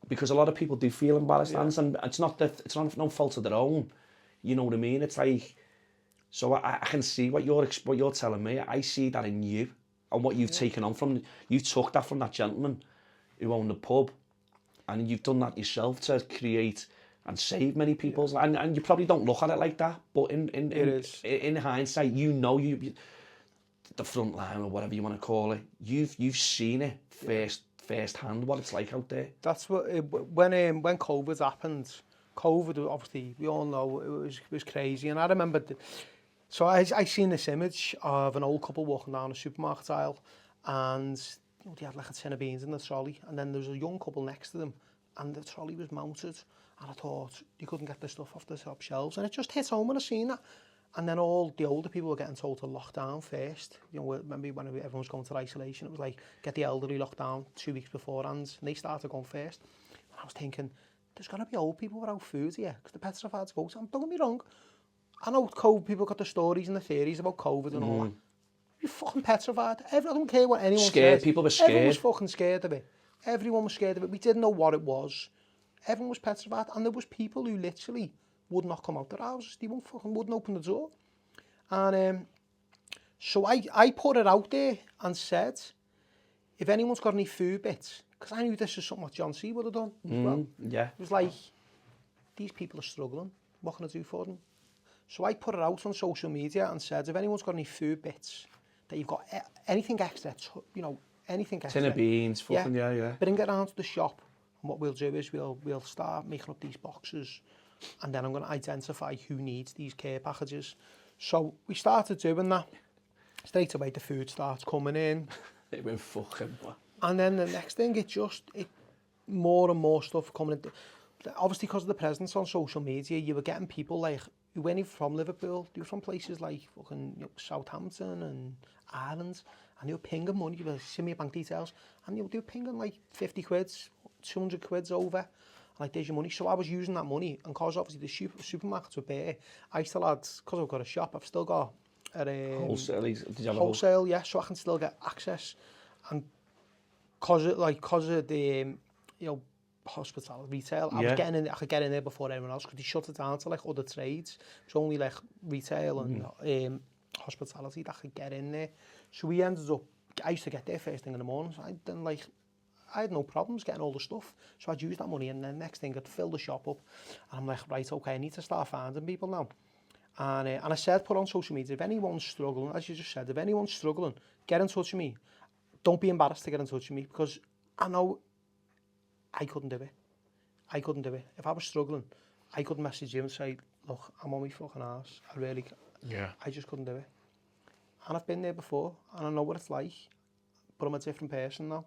Because a lot of people do feel embarrassed, and it's not no fault of their own. You know what I mean? It's like, so I can see what you're telling me. I see that in you, and what you've taken on from, you took that from that gentleman who owned the pub, and you've done that yourself to create and save many people's, and you probably don't look at it like that, but in hindsight, you know, the front line, or whatever you want to call it, you've seen it first hand, what it's like out there. That's what when COVID happened. COVID, obviously, we all know it was crazy, and I remember. So I seen this image of an old couple walking down a supermarket aisle, and you know, they had like a tin of beans in the trolley, and then there was a young couple next to them, and the trolley was mounted, and I thought you couldn't get the stuff off the top shelves, and it just hit home when I seen that. And then all the older people were getting told to lock down first. You know, remember when everyone was going to isolation, it was like, get the elderly locked down 2 weeks beforehand, and they started going first. And I was thinking, there's got to be old people without food here, because the pets have had to go. So don't get me wrong, I know COVID, people got the stories and the theories about COVID and all that. You fucking petrified. I don't care what anyone Scared, said. people were scared. Everyone was fucking scared of it. Everyone was scared of it. We didn't know what it was. Everyone was petrified, and there was people who literally would not come out their houses. They wouldn't open the door. And so I put it out there and said, if anyone's got any food bits, because I knew this is something what John C would have done as well. Yeah. It was like, these people are struggling. What can I do for them? So I put it out on social media and said, if anyone's got any food bits, that you've got anything extra, you know, anything extra. Tin of beans, fucking, yeah. Bring it around to the shop. And what we'll do is we'll start making up these boxes, and then I'm going to identify who needs these care packages. So we started doing that. Straight away the food starts coming in. It went fucking black. And then the next thing, it more and more stuff coming in. Obviously, because of the presence on social media, you were getting people like who weren't even from Liverpool. They were from places like fucking, you know, Southampton and Ireland, and they were pinging money. You were sending me your bank details, and they were pinging like 50 quid, 200 quid over. Like, there's your money. So I was using that money, and because obviously the supermarkets were bare, I still had, because I've got a shop, I've still got Wholesale, did you have wholesale, yeah, so I can still get access. And because of the, you know, hospitality, retail, I could get in there before everyone else, because they shut it down to like other trades. It's only like retail and hospitality that could get in there. So we ended up, I used to get there first thing in the morning, so I had no problems getting all the stuff. So I'd use that money, and then next thing I'd fill the shop up. And I'm like, right, okay, I need to start finding people now. And I said, put on social media, if anyone's struggling, as you just said, if anyone's struggling, get in touch with me. Don't be embarrassed to get in touch with me, because I know I couldn't do it. I couldn't do it. If I was struggling, I could message you and say, look, I'm on my fucking arse. I just couldn't do it. And I've been there before, and I know what it's like, but I'm a different person now.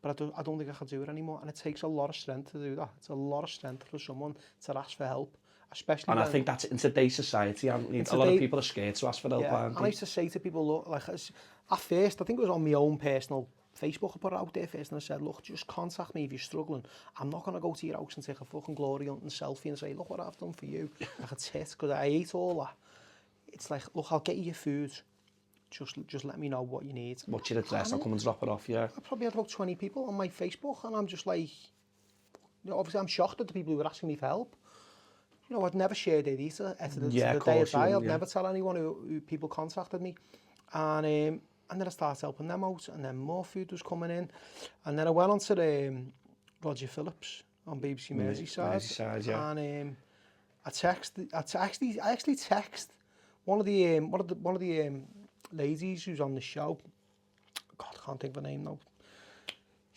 But I don't think I can do it anymore. And it takes a lot of strength to do that. It's a lot of strength for someone to ask for help, especially. And I think that's in today's society. A lot of people are scared to ask for help. Yeah. And I used to say to people, look, like, at first, I think it was on my own personal Facebook, I put it out there first, and I said, look, just contact me if you're struggling. I'm not going to go to your house and take a fucking glory hunting selfie and say, look what I've done for you. Like, it's it, because I ate all that. It's like, look, I'll get you your food. Just let me know what you need. What's your address? I'll come and drop it off, yeah. I probably had about 20 people on my Facebook, and I'm just like, you know, obviously I'm shocked at the people who were asking me for help. You know, I'd never shared it either. To the day I die, I'd never tell anyone who people contacted me. And then I started helping them out, and then more food was coming in. And then I went on to Roger Phillips on BBC Merseyside. Yeah. And I actually text one of the ladies who's on the show. God, I can't think of her name now.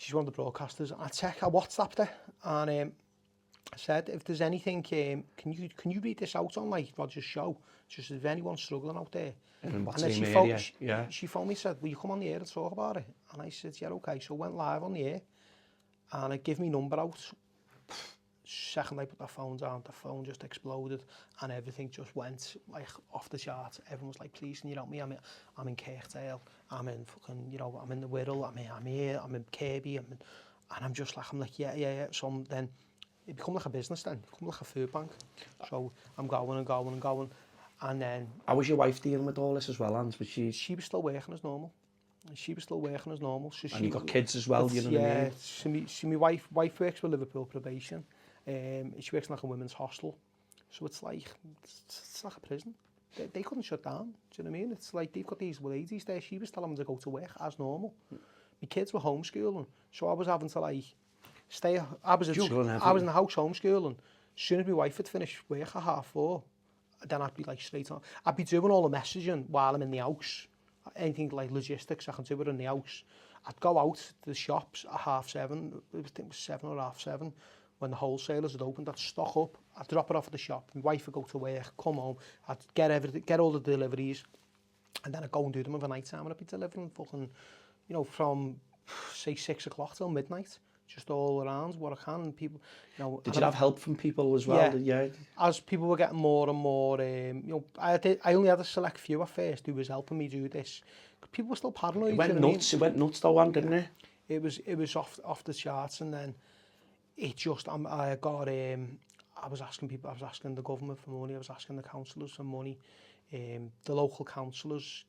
she's one of the broadcasters. I WhatsApped her and I said, if there's anything, can you read this out on like Roger's show? Just if anyone's struggling out there. And then she phoned me and said, will you come on the air and talk about it? And I said, yeah, okay. So I went live on the air and I gave me number out. Second I put that phone down, the phone just exploded and everything just went like off the chart. Everyone was like, please, can you help me? I'm in Kirkdale, I'm in fucking, you know, I'm in the Wirral, I'm here, I'm in Kirby, and I'm just like, yeah. So then it become like a business then, it become like a food bank. So I'm going. And then... How was your wife dealing with all this as well, Ant? She was still working as normal. So and you got kids as well, you know what I mean? Yeah, my wife works with Liverpool probation. She works in like a women's hostel. So it's like a prison. They couldn't shut down, do you know what I mean? It's like they've got these ladies there. She was telling them to go to work as normal. My kids were homeschooling, so I was having to like stay. I was in the house homeschooling. As soon as my wife had finished work at 4:30, then I'd be like straight on. I'd be doing all the messaging while I'm in the house. Anything like logistics, I can do it in the house. I'd go out to the shops at 7:30. I think it was 7 or 7:30. When the wholesalers had opened, I'd stock up. I'd drop it off at the shop. My wife would go to work, come home. I'd get all the deliveries, and then I'd go and do them overnight time. And I'd be delivering fucking, you know, from say 6 o'clock till midnight, just all around what I can. And people, you know. Did you have help from people as well? Yeah. As people were getting more and more, you know, I only had a select few at first who was helping me do this. People were still paranoid. It went nuts. It went nuts though, one, didn't it? It was off the charts, and then it just I was asking the government for money. I was asking the councillors for money. The local councillors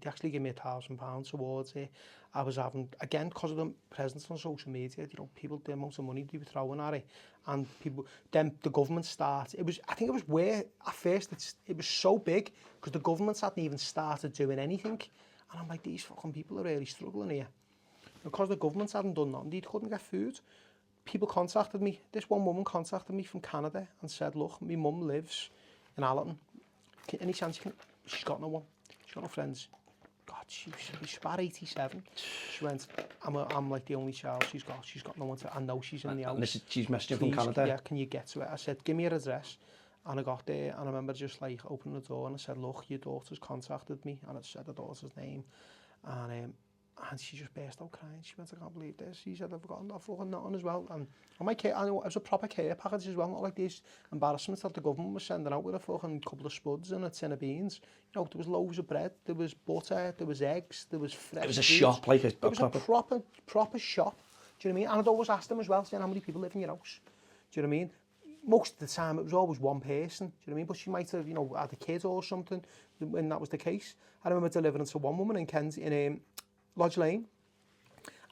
actually give me £1,000 towards it. I was having, again, because of the presence on social media, you know, people, the amount of money they were throwing at it, and people, then the government started. I think it was where at first it was so big because the government hadn't even started doing anything, and I'm like, these fucking people are really struggling here. Because the government hadn't done nothing, they couldn't get food. People contacted me. This one woman contacted me from Canada and said, look, my mum lives in Allerton. Any chance you can... She's got no one. She's got no friends. God, she's about 87. She went, I'm like the only child she's got. She's got no one to... I know she's in the house. And she's messaged you from Canada? Yeah, can you get to it? I said, give me her address. And I got there, and I remember just like opening the door and I said, look, your daughter's contacted me. And I said the daughter's name. And she just burst out crying. She went, I can't believe this. She said, I've forgotten that fucking nothing as well. And my care, I know it was a proper care package as well, not like this embarrassment that the government was sending out with a fucking couple of spuds and a tin of beans. You know, there was loaves of bread, there was butter, there was eggs, there was fresh. It was a shop, like it was a proper shop. Do you know what I mean? And I'd always ask them as well, saying, how many people live in your house? Do you know what I mean? Most of the time, it was always one person. Do you know what I mean? But she might have, you know, had a kid or something when that was the case. I remember delivering to one woman in Kent, in Lodge Lane,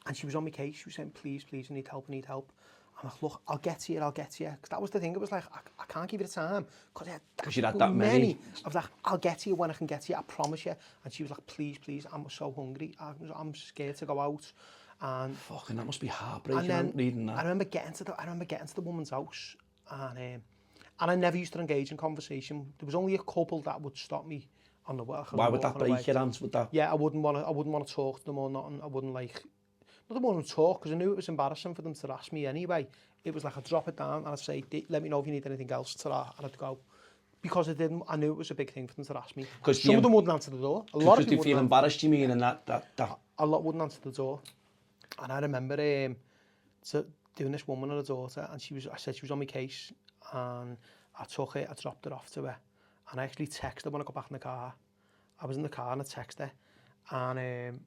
and she was on my case. She was saying, please, I need help. I'm like, look, I'll get to you. Because that was the thing. It was like, I can't give you the time. Because you had that many. I was like, I'll get to you when I can get to you. I promise you. And she was like, please, I'm so hungry. I'm scared to go out. And fucking, that must be heartbreaking, reading that. I remember getting to the woman's house, and I never used to engage in conversation. There was only a couple that would stop me on the work. Why would that break your hands? Would that? Yeah, I wouldn't want to talk to them or nothing. I wouldn't like. Not want to talk because I knew it was embarrassing for them to ask me anyway. It was like I'd drop it down and I'd say, let me know if you need anything else to that, and I'd go. Because I knew it was a big thing for them to ask me. Some of them wouldn't answer the door. A lot of people do you feel embarrassed, you mean, and that? A lot wouldn't answer the door. And I remember doing this woman and her daughter, and I said she was on my case, and I took it, I dropped it off to her, and I actually texted her when I got back in the car. I was in the car and I texted her, and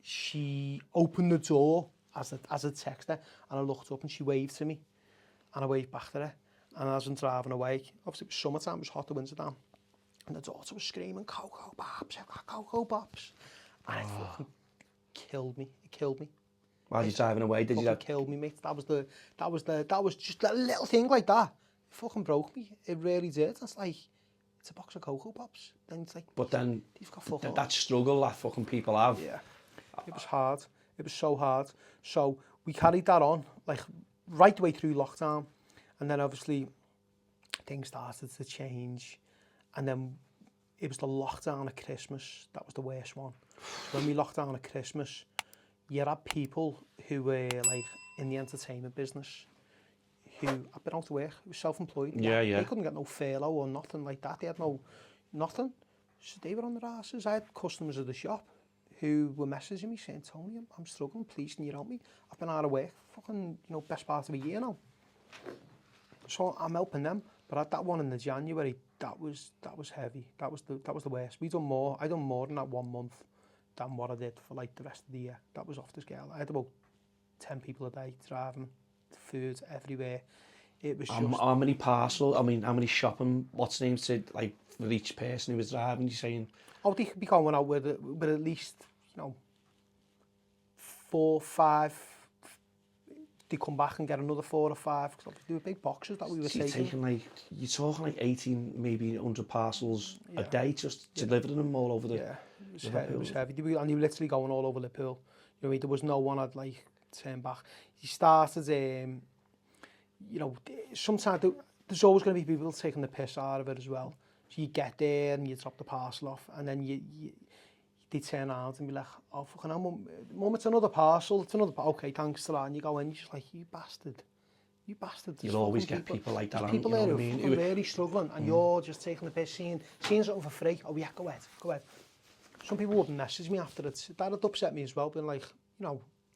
she opened the door as I texted her, and I looked up and she waved to me, and I waved back to her, and as I'm driving away, obviously it was summertime, it was hot, the winter down, and the daughter was screaming, Cocoa Pops, I've got Cocoa Pops, and it fucking killed me. While you're driving away, did you? It killed me, mate. That was just a little thing like that. It fucking broke me. It really did. It's like, it's a box of Cocoa Pops. Then it's like, but then you've got that struggle that fucking people have. Yeah, it was hard. It was so hard. So we carried that on, like right the way through lockdown, and then obviously things started to change, and then it was the lockdown at Christmas. That was the worst one. So when we locked down at Christmas, you had people who were like in the entertainment business who had been out of work, who were self-employed. Yeah, yeah. They couldn't get no furlough or nothing like that. They had no nothing. So they were on their asses. I had customers at the shop who were messaging me saying, Tony, I'm struggling, please can you help me? I've been out of work fucking, best part of a year now. So I'm helping them. But at that one in the January, that was heavy. That was the worst. I done more in that 1 month than what I did for like the rest of the year. That was off the scale. I had about 10 people a day driving, food everywhere. It was just... How many parcel, how many shopping, what's names to, like, for each person who was driving, you're saying? Oh, they could be going out with at least, 4, 5. They come back and get another 4 or 5, because they were big boxes that we were taking. You're talking like 18, maybe 100 parcels a day, just delivering them all over the... Yeah, it was heavy. They were literally going all over Liverpool. You know what I mean? There was no one I'd like turn back. You started, sometimes there's always going to be people taking the piss out of it as well. So you get there and you drop the parcel off, and then they turn around and be like, oh, fucking hell, mum, it's another parcel, okay, thanks to that, and you go in, you're just like, you bastard. You'll always get people like that, people there who are really struggling, and you're just taking the piss, seeing something for free, oh yeah, go ahead. Some people wouldn't message me after it, that'd upset me as well, being like,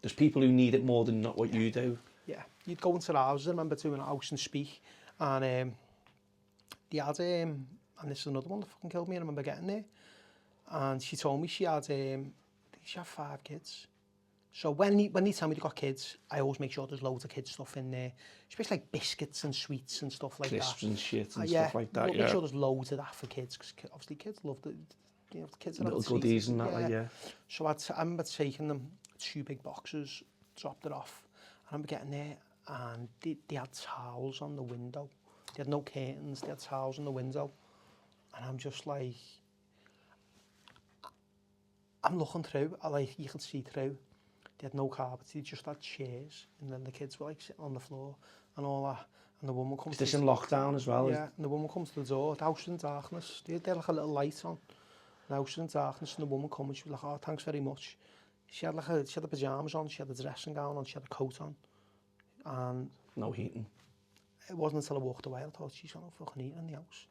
There's people who need it more than not what you do. Yeah, you'd go into the houses, I remember doing a house and speak, and they had, and this is another one that fucking killed me, I remember getting there, and she told me she had 5 kids. So when they tell me they got kids, I always make sure there's loads of kids stuff in there, especially like biscuits and sweets and stuff like Crisps that. And shit and stuff like that. Make sure there's loads of that for kids, because obviously kids love the kids are little goodies and that, So I remember taking them 2 big boxes, dropped it off. I remember getting there, and they had towels on the window. They had no curtains, they had towels on the window, and I'm just like, I'm looking through, you can see through. They had no carpets, they just had chairs, and then the kids were like sitting on the floor and all that. And the woman comes. Is this in lockdown as well? Yeah, and the woman comes to the door, the house in darkness. They had like a little light on. The house in darkness, and the woman comes and she was like, oh, thanks very much. She had the pyjamas on, she had the dressing gown on, she had a coat on. And no heating. It wasn't until I walked away I thought, she's got no fucking heating in the house.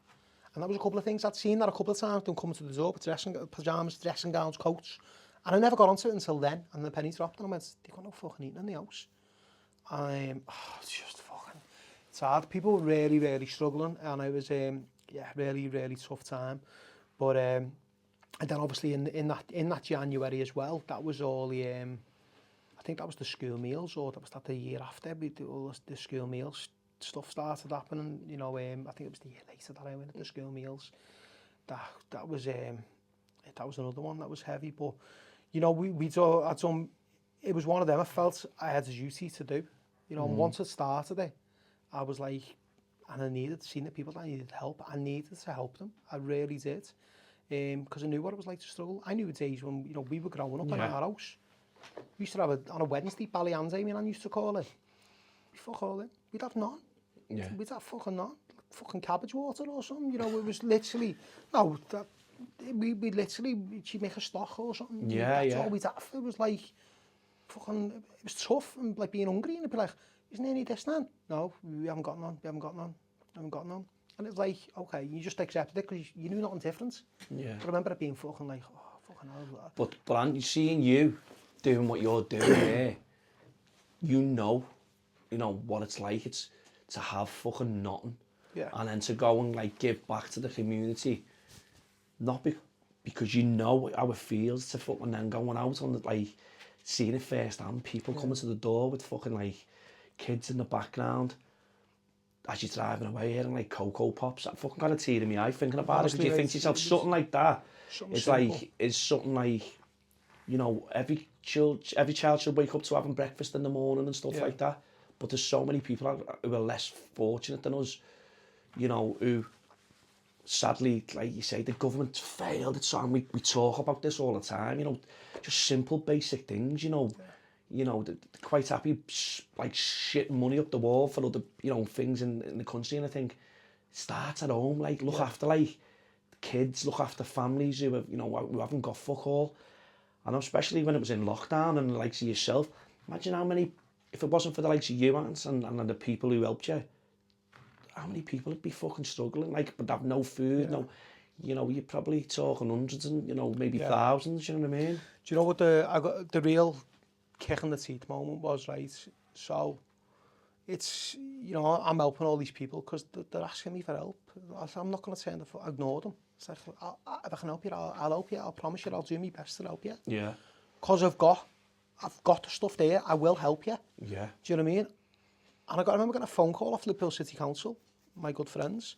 And that was a couple of things. I'd seen that a couple of times, them coming to the door with pyjamas, dressing gowns, coats. And I never got onto it until then. And the penny dropped and I went, they've got no fucking heating in the house. And it's just fucking, it's hard. People were really, really struggling. And it was, really, really tough time. But, and then obviously in that January as well, that was all the, I think that was the school meals, or that was the year after, all the school meals stuff started happening, I think it was the year later that I went to the school meals. That was another one that was heavy, but it was one of them I felt I had a duty to do, and once it started it, I was like, and I needed to see the people that needed help, I needed to help them, I really did, because I knew what it was like to struggle. I knew the days when, we were growing up in our house. We used to have on a Wednesday, Ballyanze, my nan used to call it. Fuck all it. We'd have none. Yeah. We'd have fucking none. Fucking cabbage water or something. It was literally, she'd make a stock or something. That's all we'd have. It was like, fucking, it was tough and like being hungry, and it'd be like, isn't there any this now? No, we haven't got none. And it's like, okay, you just accepted it because you knew nothing different. Yeah. But I remember it being fucking like, oh, fucking hell. But I'm seeing you doing what you're doing there, you know what it's like. It's to have fucking nothing, and then to go and like give back to the community, not because you know how it feels to fucking then going out on seeing it firsthand, people coming to the door with fucking like kids in the background as you're driving away here and like Cocoa Pops. I fucking got a tear in my eye thinking about it, because you think to yourself, something like that is something like, every child should wake up to having breakfast in the morning and stuff like that. But there's so many people who are less fortunate than us, who sadly, like you say, the government failed. It's something we talk about this all the time, just simple basic things, they're quite happy like shitting money up the wall for other, things in the country. And I think it starts at home, like look after like kids, look after families who have, who haven't got fuck all. And especially when it was in lockdown and like see yourself, imagine how many, if it wasn't for the likes of you, Ants, and the people who helped you, how many people would be fucking struggling, like, but have no food, no, you know, you're probably talking hundreds and, you know, maybe thousands, you know what I mean? Do you know what I got the real kick in the teeth moment was, right? So it's, you know, I'm helping all these people because they're asking me for help. I'm not going to ignore them. It's like, if I can help you, I'll help you. I'll promise you, I'll do my best to help you. Yeah. Because I've got the stuff there. I will help you. Yeah. Do you know what I mean? And I remember getting a phone call off Liverpool City Council, my good friends,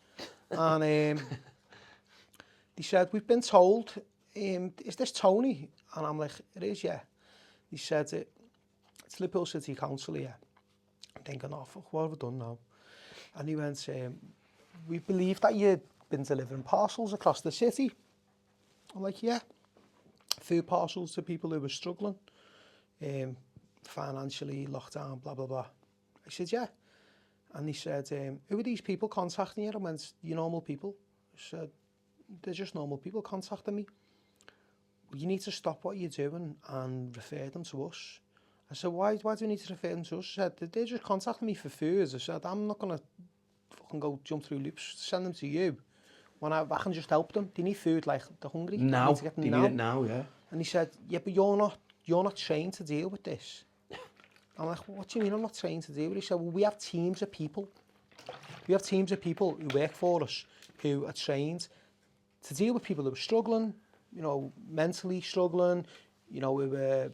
and they said, we've been told, is this Tony? And I'm like, it is, yeah. He said, it's Liverpool City Council here. I'm thinking, oh, fuck, what have I done now? And he went, we believe that you've been delivering parcels across the city. I'm like, yeah. Food parcels to people who were struggling, financially, lockdown, blah, blah, blah. I said, yeah. And he said, who are these people contacting you? I went, you normal people. I said, they're just normal people contacting me. You need to stop what you're doing and refer them to us. I said, why do you need to refer them to us? He said, they're just contacting me for food. I said, I'm not going to fucking go jump through loops, send them to you. When I can just help them. They need food, like, they're hungry. Now, they need it now, yeah. And he said, yeah, but you're not trained to deal with this. I'm like, what do you mean I'm not trained to deal with it? He said, well, we have teams of people. We have teams of people who work for us, who are trained to deal with people who are struggling, you know, mentally struggling, you know, who are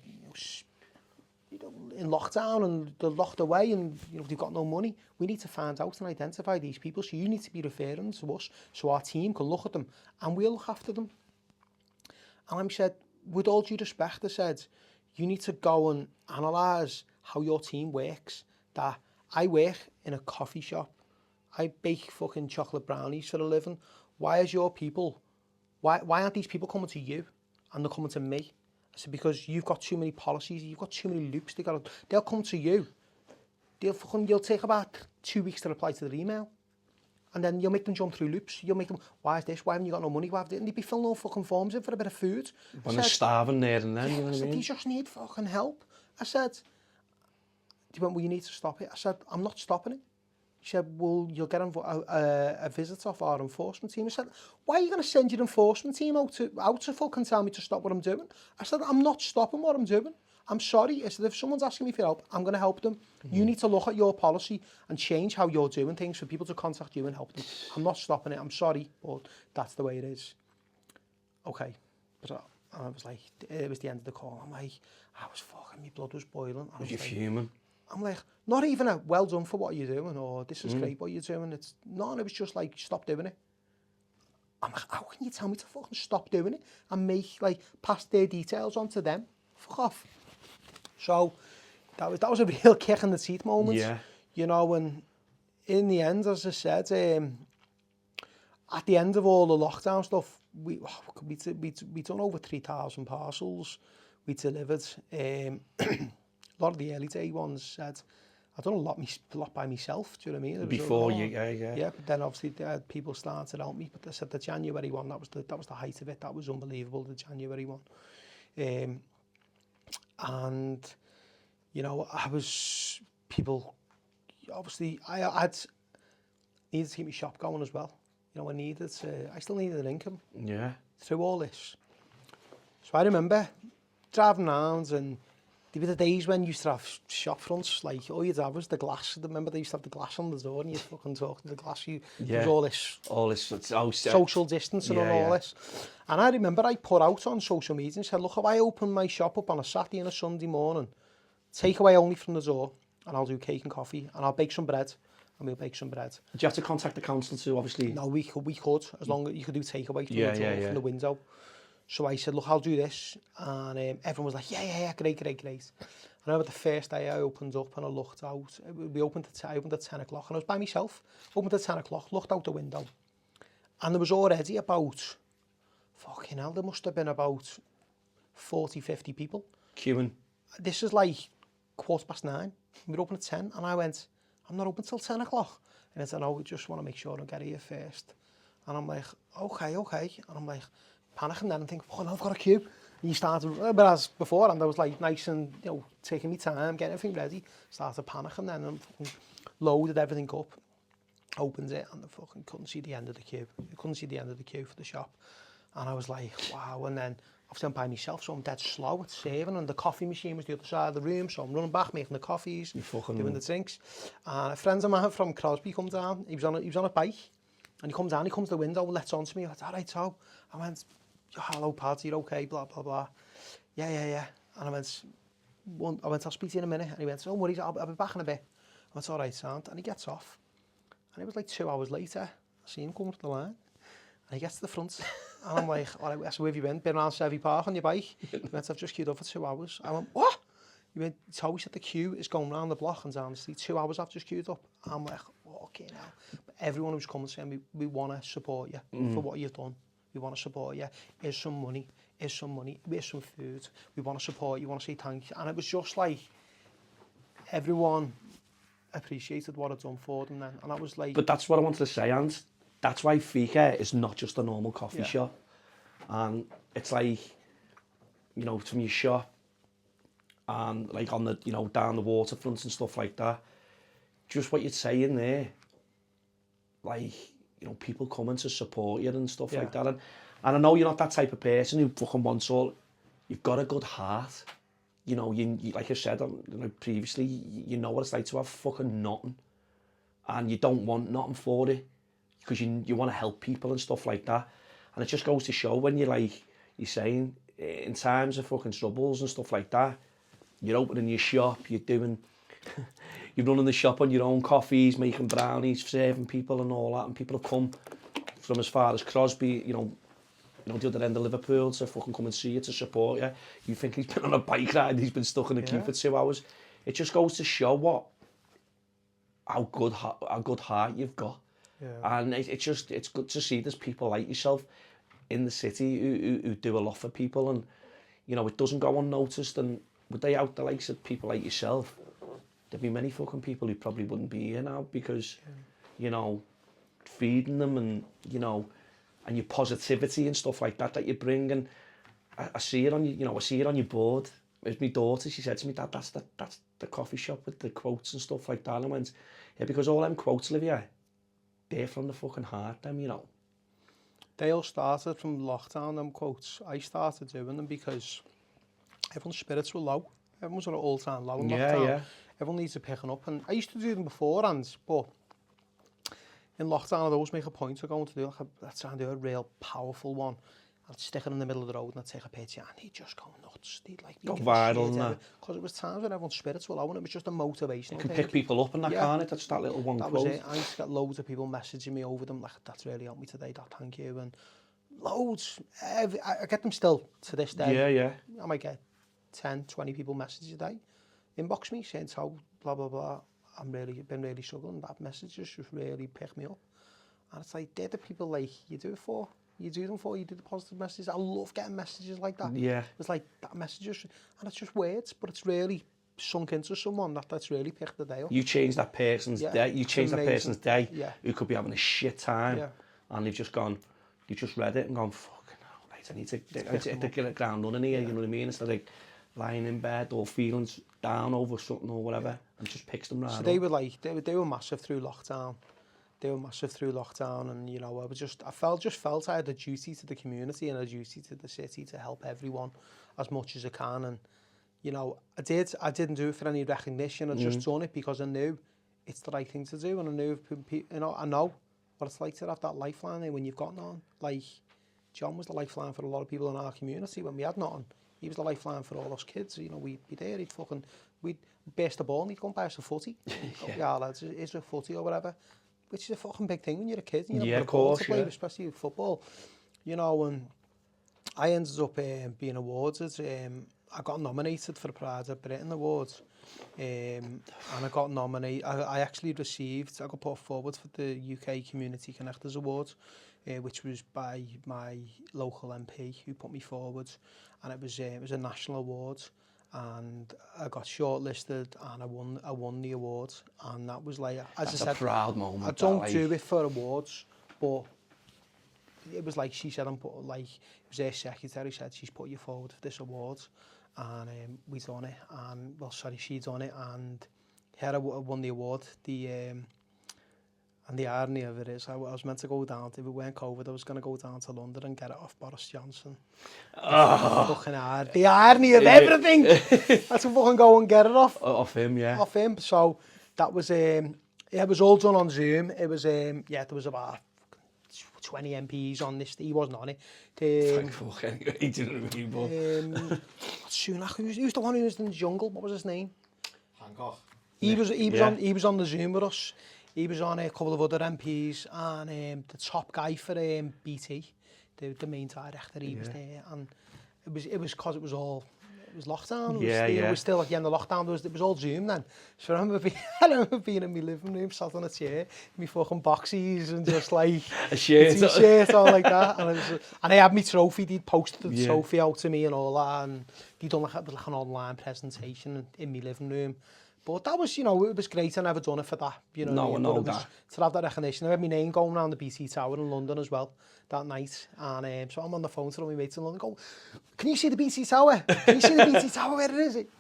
in lockdown and they're locked away and, you know, they've got no money. We need to find out and identify these people. So you need to be referring to us so our team can look at them and we'll look after them. And I said, with all due respect, I said, you need to go and analyse how your team works. That I work in a coffee shop. I bake fucking chocolate brownies for a living. Why aren't these people coming to you and they're coming to me? I said, because you've got too many policies, you've got too many loops. They'll come to you. You'll take about 2 weeks to reply to their email. And then you'll make them jump through loops. You'll make them, why is this? Why haven't you got no money? Why haven't they? And be filling all fucking forms in for a bit of food. When they're starving there and then, yeah, you know what I mean? They just need fucking help. I said, he went, well, you need to stop it. I said, I'm not stopping it. He said, well, you'll get a visit off our enforcement team. I said, why are you going to send your enforcement team out to fucking tell me to stop what I'm doing? I said, I'm not stopping what I'm doing. I'm sorry. I said, if someone's asking me for help, I'm going to help them. You need to look at your policy and change how you're doing things for people to contact you and help them. I'm not stopping it. I'm sorry, but that's the way it is. Okay. But I was like, it was the end of the call. I'm like, I was fucking, my blood was boiling. Was you fuming? I'm like, not even a well done for what you're doing or this is great what you're doing. It's no, it was just like, stop doing it. I'm like, how can you tell me to fucking stop doing it and pass their details on to them? Fuck off. So that was a real kick in the teeth moment. Yeah. You know, and in the end, as I said, at the end of all the lockdown stuff, we done over 3,000 parcels. We delivered. A lot of the early day ones said, I done a lot by myself, do you know what I mean? Before you, yeah. Yeah, but then obviously people started to help me. But they said the January one, that was the height of it. That was unbelievable, the January one. And, you know, people, obviously, I needed to keep my shop going as well. You know, I still needed an income. Yeah. Through all this. So I remember driving around and there were the days when you used to have shop fronts, like all you'd have was the glass. Remember they used to have the glass on the door and you'd fucking talk to the glass. There was all this social distancing and all this. And I remember I put out on social media and said, look, if I open my shop up on a Saturday and a Sunday morning, takeaway only from the door, and I'll do cake and coffee, and I'll bake some bread, and we'll bake some bread. Did you have to contact the council too, obviously? No, we could, as long as you could do takeaway from the door, from the window. So I said, look, I'll do this. And everyone was like, yeah, great. And I remember the first day I opened up and I looked out. I opened at 10 o'clock and I was by myself. Opened at 10 o'clock, looked out the window. And there was already about, fucking hell, there must have been about 40, 50 people. Queuing. This is like 9:15. We were open at 10 and I went, I'm not open till 10 o'clock. And I said, no, we just want to make sure I get here first. And I'm like, okay. And I'm like, panicking then and think, fucking hell, I've got a queue. You started, whereas before, and I was like nice and, you know, taking me time, getting everything ready, started panicking then and fucking loaded everything up, opened it, and I fucking couldn't see the end of the queue. I couldn't see the end of the queue for the shop. And I was like, wow, and then obviously I'm by myself, so I'm dead slow at saving, and the coffee machine was the other side of the room, so I'm running back, making the coffees, doing the drinks. And a friend of mine from Crosby come down, he was on a bike, and he comes down, he comes to the window, lets on to me, I went, all right, so, I went, hello, pal, you're okay, blah, blah, blah. Yeah. And I went, I'll speak to you in a minute. And he went, don't worry, I'll be back in a bit. I went, all right, sound. And he gets off. And it was like 2 hours later, I see him coming to the line. And he gets to the front. And I'm like, all right, so where have you been around Sevy Park on your bike? He went, I've just queued up for 2 hours. I went, what? He went, it's always at the queue, it's going round the block and down the street. 2 hours I've just queued up. I'm like, okay now. But everyone who's coming saying, we want to support you for what you've done. We want to support you. Here's some money. Here's some food. We want to support you. We want to say thank you. And it was just like, everyone appreciated what I'd done for them then. And I was like... But that's what I wanted to say, Ant. That's why Fika is not just a normal coffee shop. And it's like, you know, from your shop and like on the, you know, down the waterfront and stuff like that. Just what you'd say in there. Like, you know, people coming to support you and stuff like that. And I know you're not that type of person who fucking wants all... You've got a good heart. You know, you like I said previously, you know what it's like to have fucking nothing. And you don't want nothing for it. Because you want to help people and stuff like that. And it just goes to show when you're saying, in times of fucking troubles and stuff like that, you're opening your shop, you're running the shop on your own coffees, making brownies, serving people and all that, and people have come from as far as Crosby, you know, the other end of Liverpool to fucking come and see you, to support you. You think he's been on a bike ride, he's been stuck in a queue for 2 hours. It just goes to show how good heart you've got. Yeah. And it's good to see there's people like yourself in the city who do a lot for people, and you know, it doesn't go unnoticed. And without the likes of people like yourself, there'd be many fucking people who probably wouldn't be here now, because you know, feeding them, and you know, and your positivity and stuff like that you bring. And I see it on you, you know, I see it on your board. With my daughter, she said to me, Dad, that's the coffee shop with the quotes and stuff like that. And I went, yeah, because all them quotes, Olivia, they're from the fucking heart, them, you know. They all started from lockdown, them quotes. I started doing them because everyone's spirits were low. Everyone's at an all-time low in lockdown. Yeah. Everyone needs to picking up. And I used to do them beforehand, but in lockdown I'd always make a point of going to do a real powerful one. I'd stick it in the middle of the road and I'd take a picture, and he'd just go nuts. He'd like go viral, and because it was times when everyone's spirits were low, and it was just a motivational thing. You can pick people up and that, can't it? That's that little one quote. Was it. I used to get loads of people messaging me over them, like, that's really helped me today, Dad, thank you. And loads. I get them still to this day. Yeah. I might get 10, 20 people message a day. Inbox me saying, so, blah, blah, blah. Been really struggling. That messages just really pick me up. And it's like, they're the people like you do it for. You do them for, you do the positive messages. I love getting messages like that. Yeah. It's like that messages, and it's just words, but it's really sunk into someone that's really picked the day up. You change that person's day. You change that person's day who could be having a shit time, and they've just read it and gone, fucking hell, mate, I need to hit the ground running here, you know what I mean? Instead of like lying in bed or feeling down over something or whatever, and just picks them right up. So they were like, they were massive through lockdown. And you know, I felt I had a duty to the community and a duty to the city to help everyone as much as I can. And you know, I didn't do it for any recognition. I just done it because I knew it's the right thing to do, and I knew, you know, I know what it's like to have that lifeline there when you've got none. Like John was the lifeline for a lot of people in our community when we had nothing. He was the lifeline for all us kids. You know, we'd be there. We'd burst the ball and he'd go and buy us a footy. Yeah, lads, here's a footy or whatever. Which is a fucking big thing when you're a kid. And you of course, to play, especially football. You know, and I ended up being awarded. I got nominated for the Pride of Britain Awards. And I got nominated. I actually received, I got put forward for the UK Community Connectors Awards, which was by my local MP who put me forward. And it was a national award. And I got shortlisted and I won the award, and that was like, as that's I said, a proud moment. I don't do it for awards, but it was like she said, like, it was their secretary said she's put you forward for this award, and we done it, and well, sorry, she done it, and Hera won the award. And the irony of it is, I was meant to go down, if it weren't COVID, I was going to go down to London and get it off Boris Johnson. Fucking hard. The irony of everything! That's to fucking go and get it off. Off him, yeah. Off him. So that was, it was all done on Zoom. It was, yeah, there was about 20 MPs on this. He wasn't on it. Fuck, anyway, he didn't remember. Sunak, who's the one who was in the jungle? What was his name? Hancock. He was on the Zoom with us. He was on a couple of other MPs, and the top guy for BT, the main director, he was there, and it was because it was lockdown. It was still at the end of lockdown. It was all Zoom then. So I remember being in my living room, sat on a chair, my fucking boxies, and just like a shirt, all like that. And I had my trophy. They'd posted the trophy out to me and all that, and they'd done like an online presentation in my living room. But that was, you know, it was great. I never done it for that, you know. No, I know that. To have that recognition. I had my name going around the BT Tower in London as well that night. And so I'm on the phone to all my mates in London, go, can you see the BT Tower? Can you see the BT Tower? Where is it?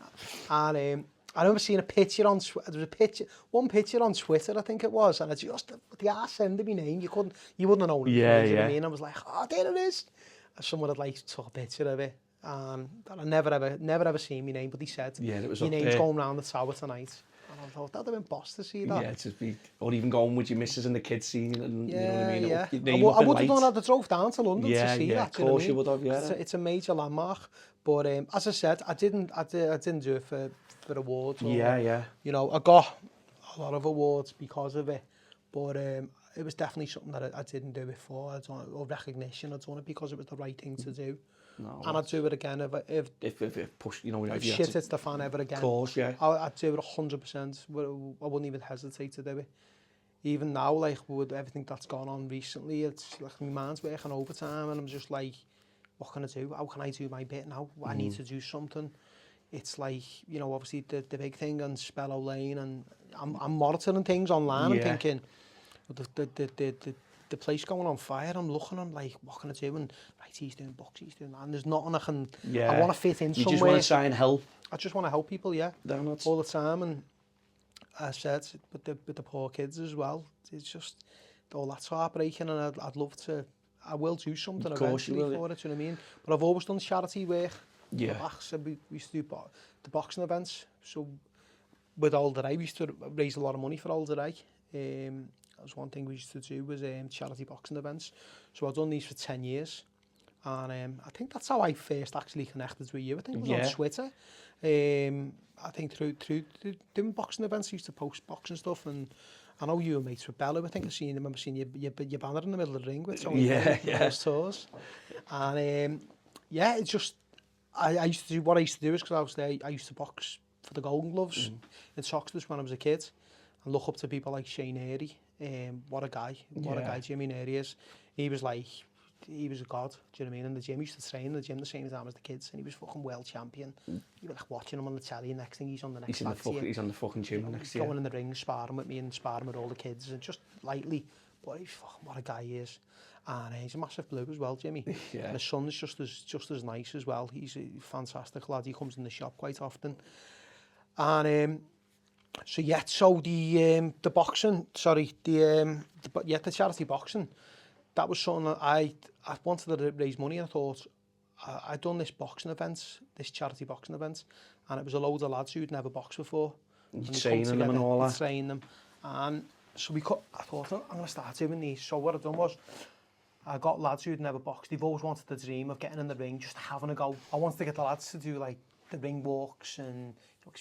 And I remember seeing a picture on, there was one picture on Twitter, I think it was, and I just, the arse end of my name, you wouldn't have known it. Yeah, you know what I mean? I was like, oh, there it is. And someone had like took a picture of it. And I never ever seen my name, but he said, it was your up name's there. going round the tower tonight. And I thought, that'd have been boss to see that. Yeah, just be, or even going with your missus and the kids seeing it, and you know what I mean? Yeah, I would have done that. I drove down to London to see that. Of course you would have, yeah. It's a major landmark. But as I said, I didn't do it for awards. Or, you know, I got a lot of awards because of it. But it was definitely something that I didn't do it for, or recognition. I'd done it because it was the right thing to do. No, and I'd do it again if it pushed, you know, if shit hits the fan ever again. Of course, yeah. I'd do it 100%. I wouldn't even hesitate to do it. Even now, like with everything that's gone on recently, it's like my mind's working overtime, and I'm just like, what can I do? How can I do my bit now? I need to do something. It's like, you know, obviously the big thing on Spellow Lane, and I'm monitoring things online and thinking, the place going on fire, I'm looking, I'm like, what can I do? And right, he's doing books, he's doing that, and there's nothing I can, I want to fit in somewhere. You just want to try and help? I just want to help people, all the time. And I said, with the poor kids as well, it's just, all that's heartbreaking, and I'd love to, I will do something eventually for it, you know what I mean? But I've always done charity work. Yeah. We used to do the boxing events, so with Older Eye, we used to raise a lot of money for Older Eye. That was one thing we used to do, was charity boxing events. So I've done these for 10 years. And I think that's how I first actually connected with you. I think it was on Twitter. I think through doing boxing events, I used to post boxing stuff. And I know you were mates with Bella. I think I remember seeing your banner in the middle of the ring with Tony. Tours. And it's just, I used to do, what I used to do is, because I was there, I used to box for the Golden Gloves in Soxters when I was a kid. And look up to people like Shane Airy. What a guy Jimmy Airy is. He was a god, do you know what I mean? In the gym, he used to train in the gym the same time as the kids, and he was fucking world champion. You were like watching him on the telly, and next thing he's on the next He's on the fucking gym next year. Going in the ring, sparring with me and sparring with all the kids, and just lightly, but he's fucking, what a guy he is. And he's a massive blue as well, Jimmy. And his son's just as nice as well. He's a fantastic lad. He comes in the shop quite often. And so the boxing, the charity boxing, that was something that I wanted to raise money, and I thought, I'd done this charity boxing event, and it was a load of lads who'd never boxed before. And training them and all that. Training them. And so I thought, I'm going to start doing these. So what I done was, I got lads who'd never boxed. They've always wanted the dream of getting in the ring, just having a go. I wanted to get the lads to do like the ring walks and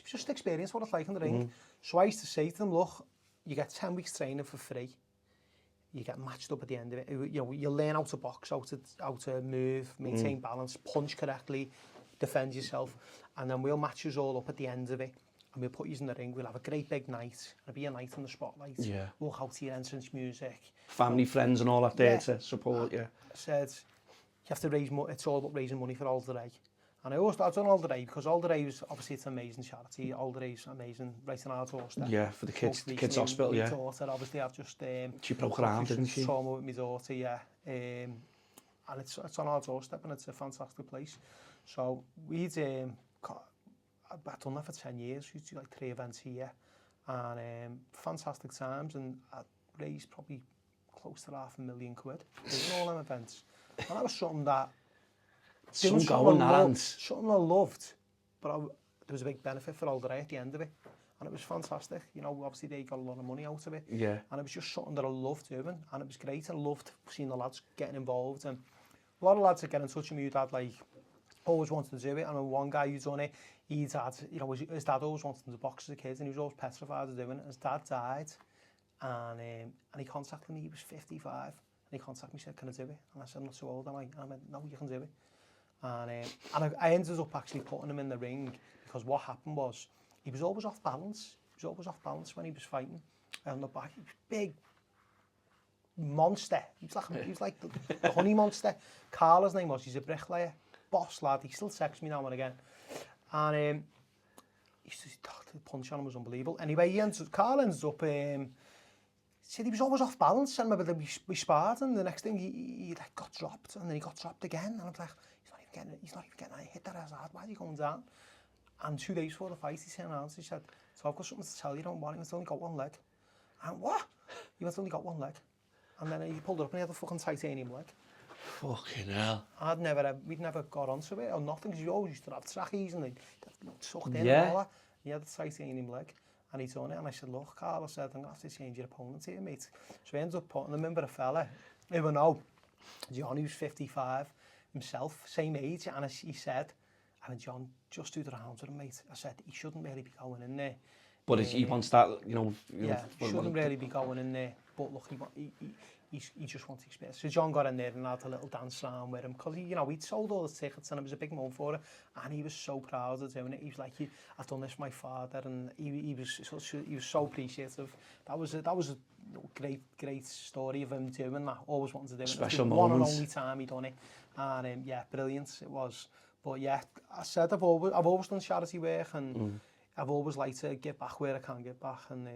just experience what it's like in the ring. So I used to say to them, look, you get 10 weeks training for free. You get matched up at the end of it. You know, you learn how to box, how to move, maintain balance, punch correctly, defend yourself, and then we'll match you all up at the end of it. And we'll put you in the ring. We'll have a great big night. It'll be a night in the spotlight. Yeah. Walk out to your entrance music. Family, friends, and all that there to support. I said, you have to raise money. It's all about raising money for Older Eye. And I've done Older Eye because Older Eye is obviously, it's an amazing charity. Older Eye is amazing, right in our doorstep. Yeah, for the kids hospital. My daughter, obviously, I've just she broke her arm, didn't she? Trauma with my daughter, and it's on our doorstep, and it's a fantastic place. So we'd I've done that for 10 years. We used to do like 3 events here, and fantastic times, and I raised probably close to £500,000 doing all them events. And that was something that something I loved, but there was a big benefit for Alderey at the end of it, and it was fantastic. You know, obviously they got a lot of money out of it, yeah. And it was just something that I loved doing, and it was great. I loved seeing the lads getting involved, and a lot of lads that get in touch with me who had like always wanted to do it. And one guy who's done it, his dad, you know, his dad always wanted to box as a kid, and he was always petrified of doing it. His dad died, and he contacted me. He was 55, and he contacted me, said, "Can I do it?" And I said, "I'm not so old, am I?" And I went, "No, you can do it." And I ended up actually putting him in the ring, because what happened was he was always off balance. He was always off balance when he was fighting. On the back, he was big monster. He was like the honey monster. Carl, his name was. He's a bricklayer, boss lad. He still texts me now and again. And the punch on him was unbelievable. Anyway, Carl ends up. He said he was always off balance, and maybe we sparred, and the next thing he like got dropped, and then he got dropped again. And I was like, he's not even getting hit that as hard. Why is he going down? And 2 days before the fight, he turned around and he said, "So I've got something to tell you, don't worry, he's only got one leg." And what? He went, "Only got one leg." And then he pulled it up and he had a fucking titanium leg. Fucking hell. We'd never got onto it or nothing, because you always used to have trackies and they sucked in Yeah. and all that. He had the titanium leg, and he done it. And I said, "Look, Carl," I said, "I'm going to have to change your opponent here, mate." So he ended up putting him in with a fella, even though John, who's 55 himself, same age, and he said, "And John, just do the rounds with him, mate." I said, "He shouldn't really be going in there." But he wants that, you know... Yeah, he shouldn't really be going in there. But look, he just wants experience. So John got in there and had a little dance around with him, because he'd sold all the tickets, and it was a big moment for it, and he was so proud of doing it. He was like, "I've done this for my father," and he was so appreciative. That was a great story of him doing that. Always wanting to do it. Special moments. One and moments. only time he done it, and yeah, brilliant it was. But yeah, I said I've always done charity work, and I've always liked to give back where I can give back, and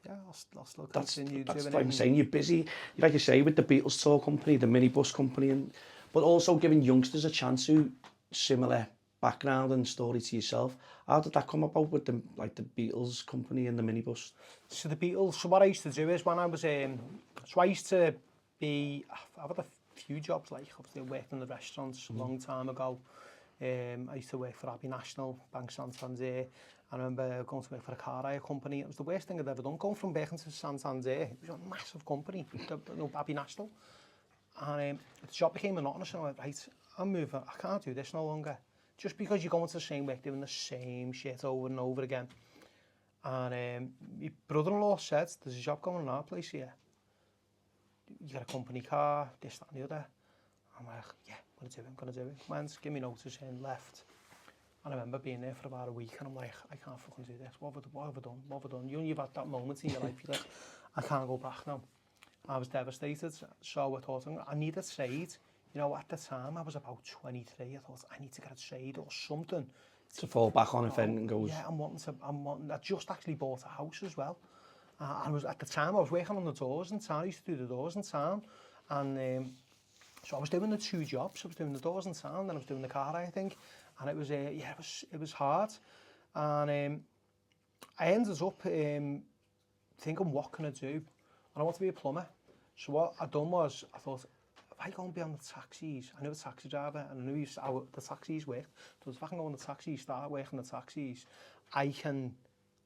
yeah, I'll still continue doing it. That's like I'm saying, you're busy, like you say, with the Beatles tour company, the minibus company, but also giving youngsters a chance who similar background and story to yourself. How did that come about with the Beatles company and the minibus? So the Beatles, so what I used to do is when I was, so I used to be, I've had a few jobs, like obviously I worked in the restaurants a long time ago. I used to work for Abbey National, Bank Santander. I remember going to work for a car hire company. It was the worst thing I'd ever done, going from working to Santander. It was a massive company, Abbey National. And the job became monotonous, and I went, right, I'm moving, I can't do this no longer. Just because you're going to the same work, doing the same shit over and over again. And my brother-in-law said, "There's a job going in our place here. You got a company car, this, that and the other." I'm like, "Yeah, I'm going to do it. Went, give me notice in, left." And I remember being there for about a week, and I'm like, "I can't fucking do this. What have I done? You've had that moment in your life, you're like, I can't go back now." I was devastated, so I thought, I need a trade. You know, at the time, I was about 23. I thought, I need to get a trade or something. To fall back on if anything goes... Yeah, I just actually bought a house as well. At the time, I was working on the doors in town. I used to do the doors in town. And so I was doing the 2 jobs. I was doing the doors in town, then I was doing the car, I think. And it was, it was hard. And I ended up thinking, what can I do? And I want to be a plumber. So what I done was, I thought, if I go and be on the taxis, I knew a taxi driver, and I knew how the taxis worked. So if I can go on the taxis, start working the taxis, I can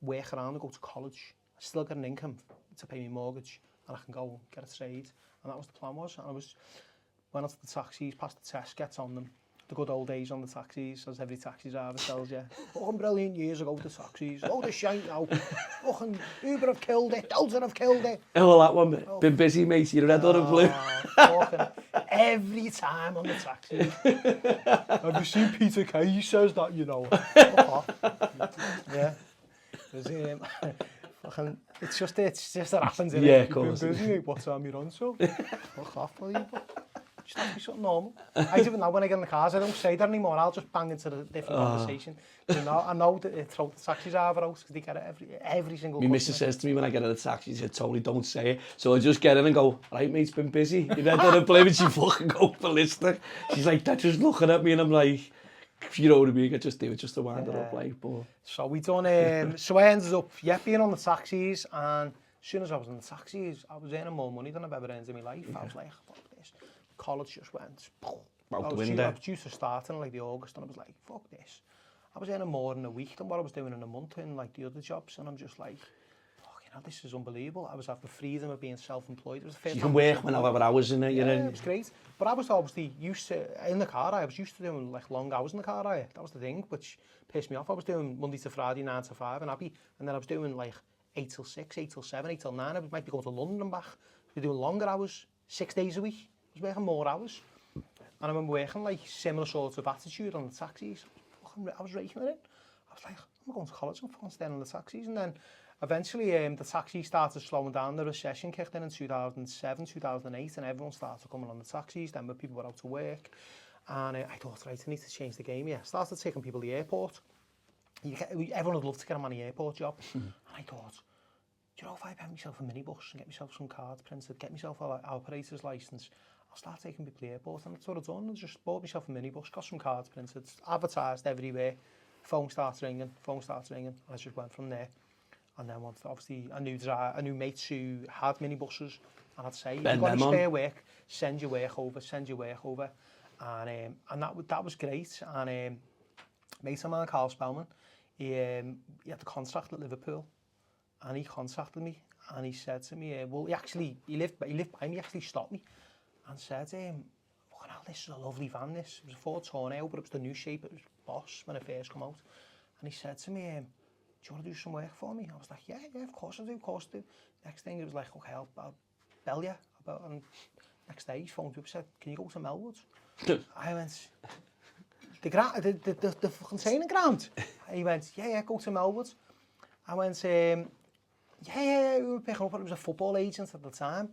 work around and go to college. I still get an income to pay my mortgage, and I can go and get a trade. And that was the plan was. And went on to the taxis, passed the test, gets on them. The good old days on the taxis, as every taxi driver tells you. Fucking brilliant years ago, the taxis. Oh, the shite now. Fucking Uber have killed it. Delta have killed it. Oh, well, that one, been busy, mate. You're red or blue. Fucking every time on the taxi. Have you seen Peter Kay? He says that, you know. Yeah. Fucking, it's just that happens, isn't it? Yeah, of course. You've been busy, what time you're on, so? Fuck off, will you? Just have to be something normal. I do it now when I get in the cars. I don't say that anymore. I'll just bang into a different conversation. I know that throw the taxi driver out because they get it every single My missus says to me when I get in a taxi, she said, Tony, don't say it. So I just get in and go, right, mate, it's been busy. You know, don't blame it, she fucking go ballistic. She's like, they're just looking at me and I'm like, you know what I mean? I just do it just to wind it up, like, but... So we done, so I ended up, being on the taxis, and as soon as I was on the taxis, I was earning more money than I've ever earned in my life. I was like, fuck this. College just went, out the window. I was due to start in like the August, and I was like, fuck this. I was earning more in a week than what I was doing in a month in like the other jobs, and I'm just like, fuck, you know, this is unbelievable. I was having the freedom of being self-employed. It was the first you can work whenever hours in it, you know. It was great. But I was obviously used to, in the car, I was used to doing like long hours in the car. That was the thing, which pissed me off. I was doing Monday to Friday, 9 to 5 and happy, and then I was doing like 8 till 6, 8 till 7, 8 till 9. I might be going to London and back. I was doing longer hours, 6 days a week. I was working more hours. And I remember working like similar sorts of attitude on the taxis. I was raking it in. I was like, I'm going to college, I'm fucking staying on the taxis. And then eventually the taxi started slowing down. The recession kicked in 2007, 2008, and everyone started coming on the taxis. Then when people were out to work. And I thought, right, I need to change the game here. Started taking people to the airport. Everyone would love to get them on the airport job. And I thought, do you know, if I buy myself a minibus and get myself some cards printed, get myself an operator's licence, I'll start taking people to the airport. And that's what I've done. I just bought myself a minibus, got some cards printed, advertised everywhere. Phone starts ringing, and I just went from there. And then once, obviously, I knew mates who had minibuses, and I'd say, if you've got any spare work, send your work over. And that was great. And mate of mine, Carl Spellman, he had the contract at Liverpool, and he contacted me, and he said to me, he lived by me, he actually stopped me, and said, fucking hell, this is a lovely van, this. It was a Ford Tornado, but it was the new shape, it was Boss when it first came out. And he said to me, do you want to do some work for me? I was like, yeah, of course I do. Next thing, it was like, okay, I'll bell you. And next day, he phoned me up and said, can you go to Melwood? I went, the fucking training ground? He went, yeah, go to Melwood. I went, yeah, we were picking up, it was a football agent at the time.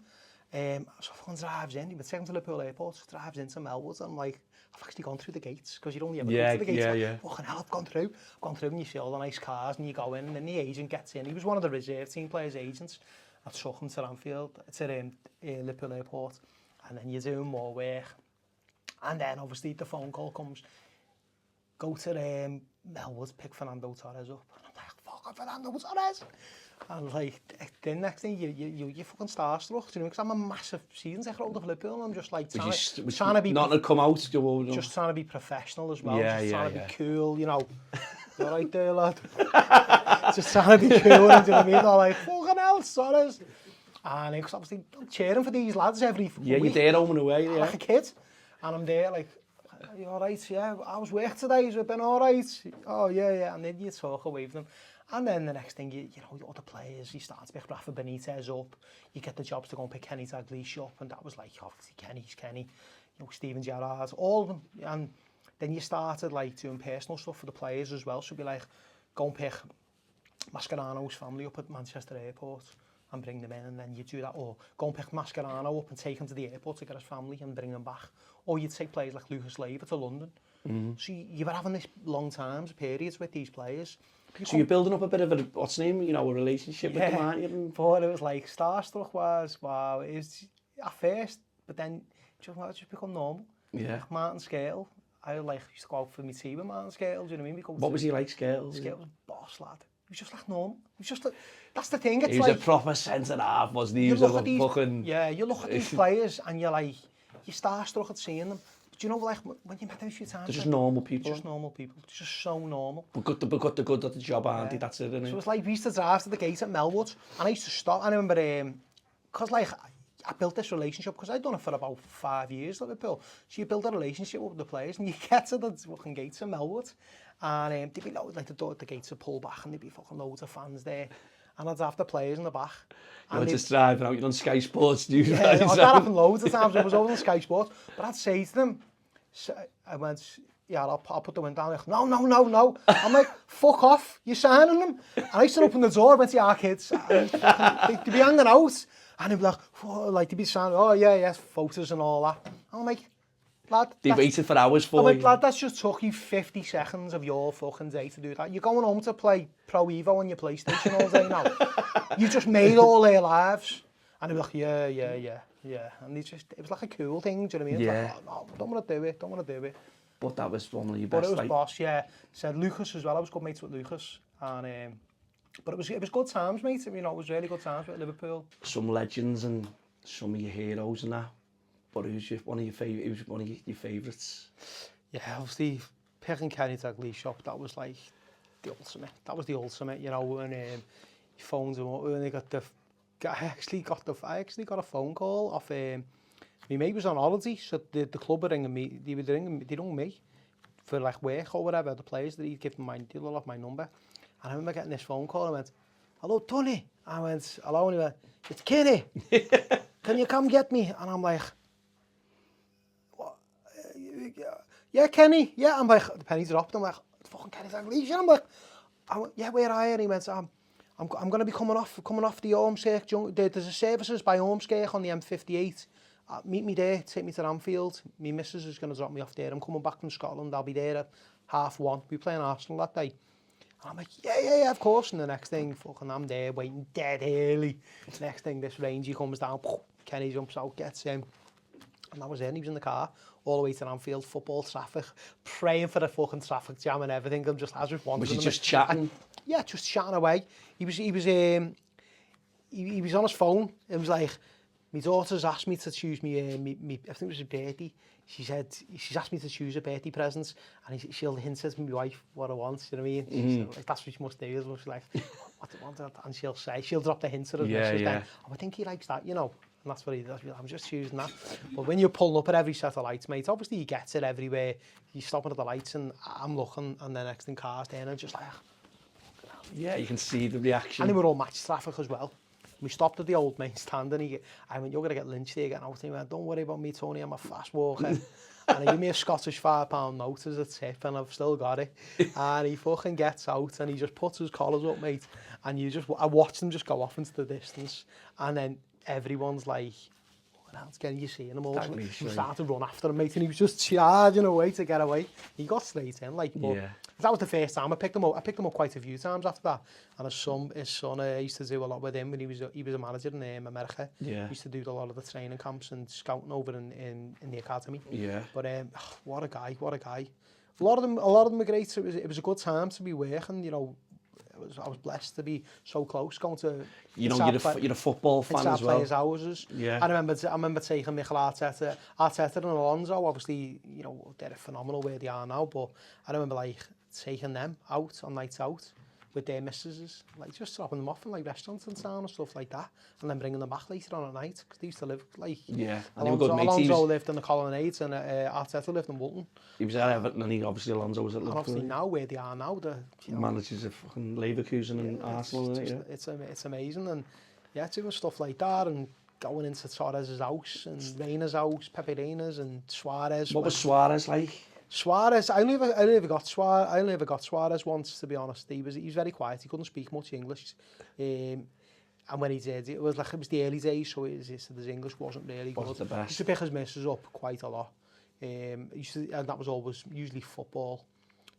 So fucking drives in, he was taken to Liverpool Airport, drives into Melwood, and I'm like, I've actually gone through the gates, because you'd only ever go through the gates. Yeah. Fucking hell, I've gone through, and you see all the nice cars, and you go in, and then the agent gets in. He was one of the reserve team players' agents. I took him to Liverpool Airport, and then you're doing more work. And then, obviously, the phone call comes, go to Melwood, pick Fernando Torres up. And I'm like, fuck, Fernando Torres! And like, the next thing, you're fucking starstruck, you know, because I'm a massive season ticket holder for Liverpool, and I'm just like trying to be... Not to come out, just trying to be professional as well, trying to be cool, you know. You're right there, lad. Just trying to be cool, do you know what I mean? They're like, fucking hell, Torres. And because obviously, I'm cheering for these lads every week. Yeah, you're there home and away, yeah. Like a kid. And I'm there like, you all right? Yeah, I was work today, has it been all right? Oh, yeah. And then you talk away from them. And then the next thing, you know, other players, you start to pick Rafa Benitez up, you get the jobs to go and pick Kenny Dalglish up, and that was like, obviously, Kenny, you know, Steven Gerrard, all of them. And then you started like doing personal stuff for the players as well, so it'd be like, go and pick Mascherano's family up at Manchester Airport and bring them in, and then you do that, or go and pick Mascherano up and take him to the airport to get his family and bring them back. Or you'd take players like Lucas Leiva to London. So you were having this long periods with these players. So you're building up a bit of a relationship with them, aren't you? But it was like, starstruck was, wow, it was at first, but then it just become normal. Yeah. Like Martin Scale, I used to go out for my tea with Martin Scale, do you know what I mean? What was he like, Scale? Scale was a boss, lad. He was just like normal. He was just like, that's the thing, it's he was a proper centre-half, wasn't he? He was fucking... Yeah, you look at these players and you're like, you're starstruck at seeing them. But you know, like, when you met them a few times... They're just normal people. They're just so normal. But good at the job, aren't they? That's it, isn't it? So it's like, we used to drive to the gate at Melwood, and I used to stop. I remember, because like, I built this relationship, because I'd done it for about 5 years at Liverpool. So you build a relationship with the players, and you get to the fucking gates at Melwood, and there'd be loads, like the gates would pull back, and there'd be fucking loads of fans there. And I'd have the players in the back. You were just driving out, you're on Sky Sports News. Yeah, that happened loads of times. I was always on Sky Sports. But I'd say to them, I went, yeah, I'll put the window down. Like, no. I'm like, fuck off, you're signing them. And I used to open the door, went to our kids, and they'd be hanging out. And they'd be like, they'd be saying, oh, yeah, photos and all that. I'm like, lad, They waited for hours I'm for like, you. lad, that's just took you 50 seconds of your fucking day to do that. You're going home to play Pro Evo on your PlayStation all day now. You just made all their lives. And they were like, yeah. And it was like a cool thing, do you know what I mean? Yeah. It's like, oh, no, don't want to do it. But that was one of your But best. it was boss, yeah. Said Lucas as well. I was good mates with Lucas. And but it was good times, mate. You know, it was really good times with Liverpool. Some legends and some of your heroes and that. But who's one of your favourites? Yeah, obviously, picking Kenny Dalglish shop, that was like the ultimate. That was the ultimate, you know. And he phoned him up, and I actually got a phone call off. My mate was on holiday, so the club were ringing me. They rung me for like work or whatever. The players that he'd given they'd all have my number. And I remember getting this phone call. I went, "Hello, Tony." I went, "Hello," and he went, "It's Kenny. Can you come get me?" And I'm like, "What? Yeah, Kenny. Yeah." I'm like, the penny dropped. I'm like, "Fucking Kenny Dalglish." I'm like, "Yeah, where are you?" And he went, I'm going to be coming off the Ormskirk. There's a services by Ormskirk on the M58. Meet me there, take me to Anfield. My missus is going to drop me off there. I'm coming back from Scotland. I'll be there at 1:30. We're playing Arsenal that day. And I'm like, yeah, of course. And the next thing, fucking, I'm there waiting dead early. Next thing, this Ranger comes down. Kenny jumps out, gets him. And that was it. And he was in the car all the way to Anfield, football traffic, praying for the fucking traffic jam and everything. I was just wondering. Was he just chatting? Yeah, just chatting away. He was on his phone. It was like, my daughter's asked me to choose me, I think it was a birthday. She's asked me to choose a birthday present, and she'll hint to my wife what I want, you know what I mean? So, like, that's what she must do, she's like, what do you want? And she'll drop the hint to her missus then, I think he likes that, you know? And that's what he does. I'm just choosing that. But when you're pulling up at every set of lights, mate, obviously he gets it everywhere. He's stopping at the lights, and I'm looking, and the next thing car's there, and just like, yeah, you can see the reaction. And they were all match traffic as well. We stopped at the old main stand, and I went, "You're going to get lynched here getting out." And he went, "Don't worry about me, Tony, I'm a fast walker." And he gave me a Scottish £5 note as a tip, and I've still got it. And he fucking gets out, and he just puts his collars up, mate. And I watched him just go off into the distance. And then everyone's like, "It's getting you seeing him all." And he started to run after him, mate, and he was just charging away to get away. He got straight in, like, but that was the first time I picked him up. I picked him up quite a few times after that. And his son used to do a lot with him when he was a manager in America. Yeah. He used to do a lot of the training camps and scouting over in the academy. Yeah. But what a guy. A lot of them are great. It was a good time to be working, you know. I was blessed to be so close, going to... You know, you're a football fan as well. Players' houses. Yeah. I remember taking Mikel Arteta and Alonso, obviously, you know, they're phenomenal where they are now, but I remember, like, taking them out on nights out with their missuses, like, just dropping them off in, like, restaurants in town and stuff like that, and then bringing them back later on at night, because they used to live, like... Yeah, and Alonso lived in the Colonnades, and Arteta lived in Woolton. He was at Everton, and obviously Alonso was at Liverpool. And obviously now, where they are now, managers of fucking Leverkusen and Arsenal, isn't it? It's amazing, and yeah, doing stuff like that, and going into Suarez's house, and Reina's house, Pepe Reina's, and Suarez. What was Suarez like? Suarez, I only ever got Suarez once, to be honest. He was very quiet. He couldn't speak much English. And when he did, it was the early days, so his English wasn't really good. Wasn't the best. He used to pick his missus up quite a lot. And that was always usually football.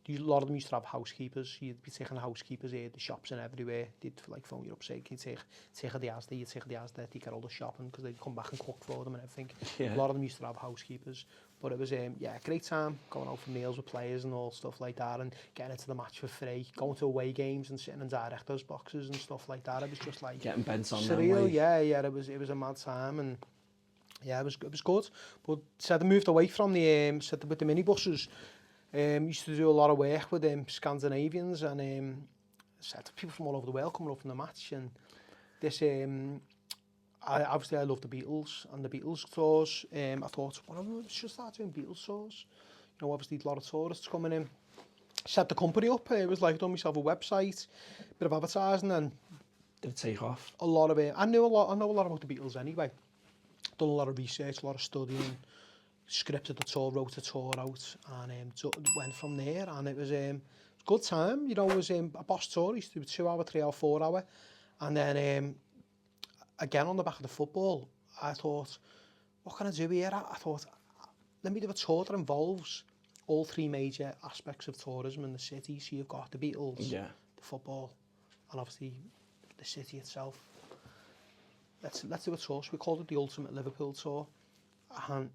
A lot of them used to have housekeepers. You'd be taking housekeepers here, the shops and everywhere. They'd like phone you up, say, "Can you take the Asda?" You'd take the Asda, they get all the shopping, because they'd come back and cook for them and everything. Yeah. A lot of them used to have housekeepers. But it was, great time, going out for meals with players and all stuff like that, and getting into the match for free, going to away games and sitting in directors' boxes and stuff like that. It was just like... Getting bent on surreal, it was a mad time, and yeah, it was good. But said I moved away from with the minibuses. Used to do a lot of work with Scandinavians, and said people from all over the world coming up from the match, and this I love the Beatles and the Beatles tours. I thought, well, I should start doing Beatles tours. You know, obviously a lot of tourists coming in. Set the company up. It was like, done myself a website, bit of advertising, and did it take off? A lot of it. I know a lot about the Beatles anyway. Done a lot of research, a lot of studying. Scripted the tour, wrote the tour out, and went from there. And it was a good time. You know, it was a boss tour. Used to do 2 hour, 3 hour, 4 hour, and then again on the back of the football, I thought, what can I do here? I thought, let me do a tour that involves all three major aspects of tourism in the city. So you've got the Beatles, the football, and obviously the city itself. Let's do a tour. So we called it the Ultimate Liverpool Tour, and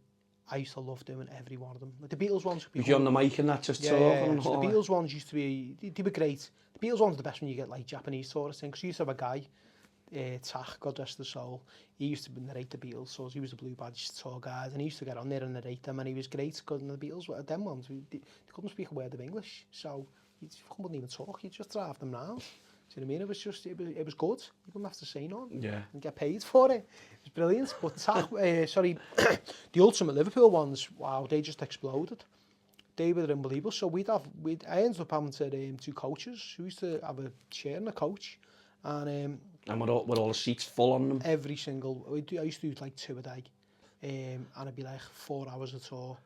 I used to love doing every one of them. Like the Beatles ones. Was you on the mic and that just talking? Yeah. So the Beatles ones used to be, they were great. The Beatles ones are the best when you get like Japanese tourists in, because you used to have a guy, Tach, God rest his soul. He used to narrate the Beatles, so he was a blue badge tour guide, and he used to get on there and narrate them, and he was great, because the Beatles, them ones, they couldn't speak a word of English, so you couldn't even talk, you just drive them round. Do you know what I mean? It was just, it was good. You wouldn't have to say none. Yeah. And get paid for it. It was brilliant. But the Ultimate Liverpool ones, wow, they just exploded. They were unbelievable. So I ended up having to two coaches. We used to have a chair and a coach, and were all the seats full on them? every single. I used to do like 2 a day, and it'd be like 4 hours a tour.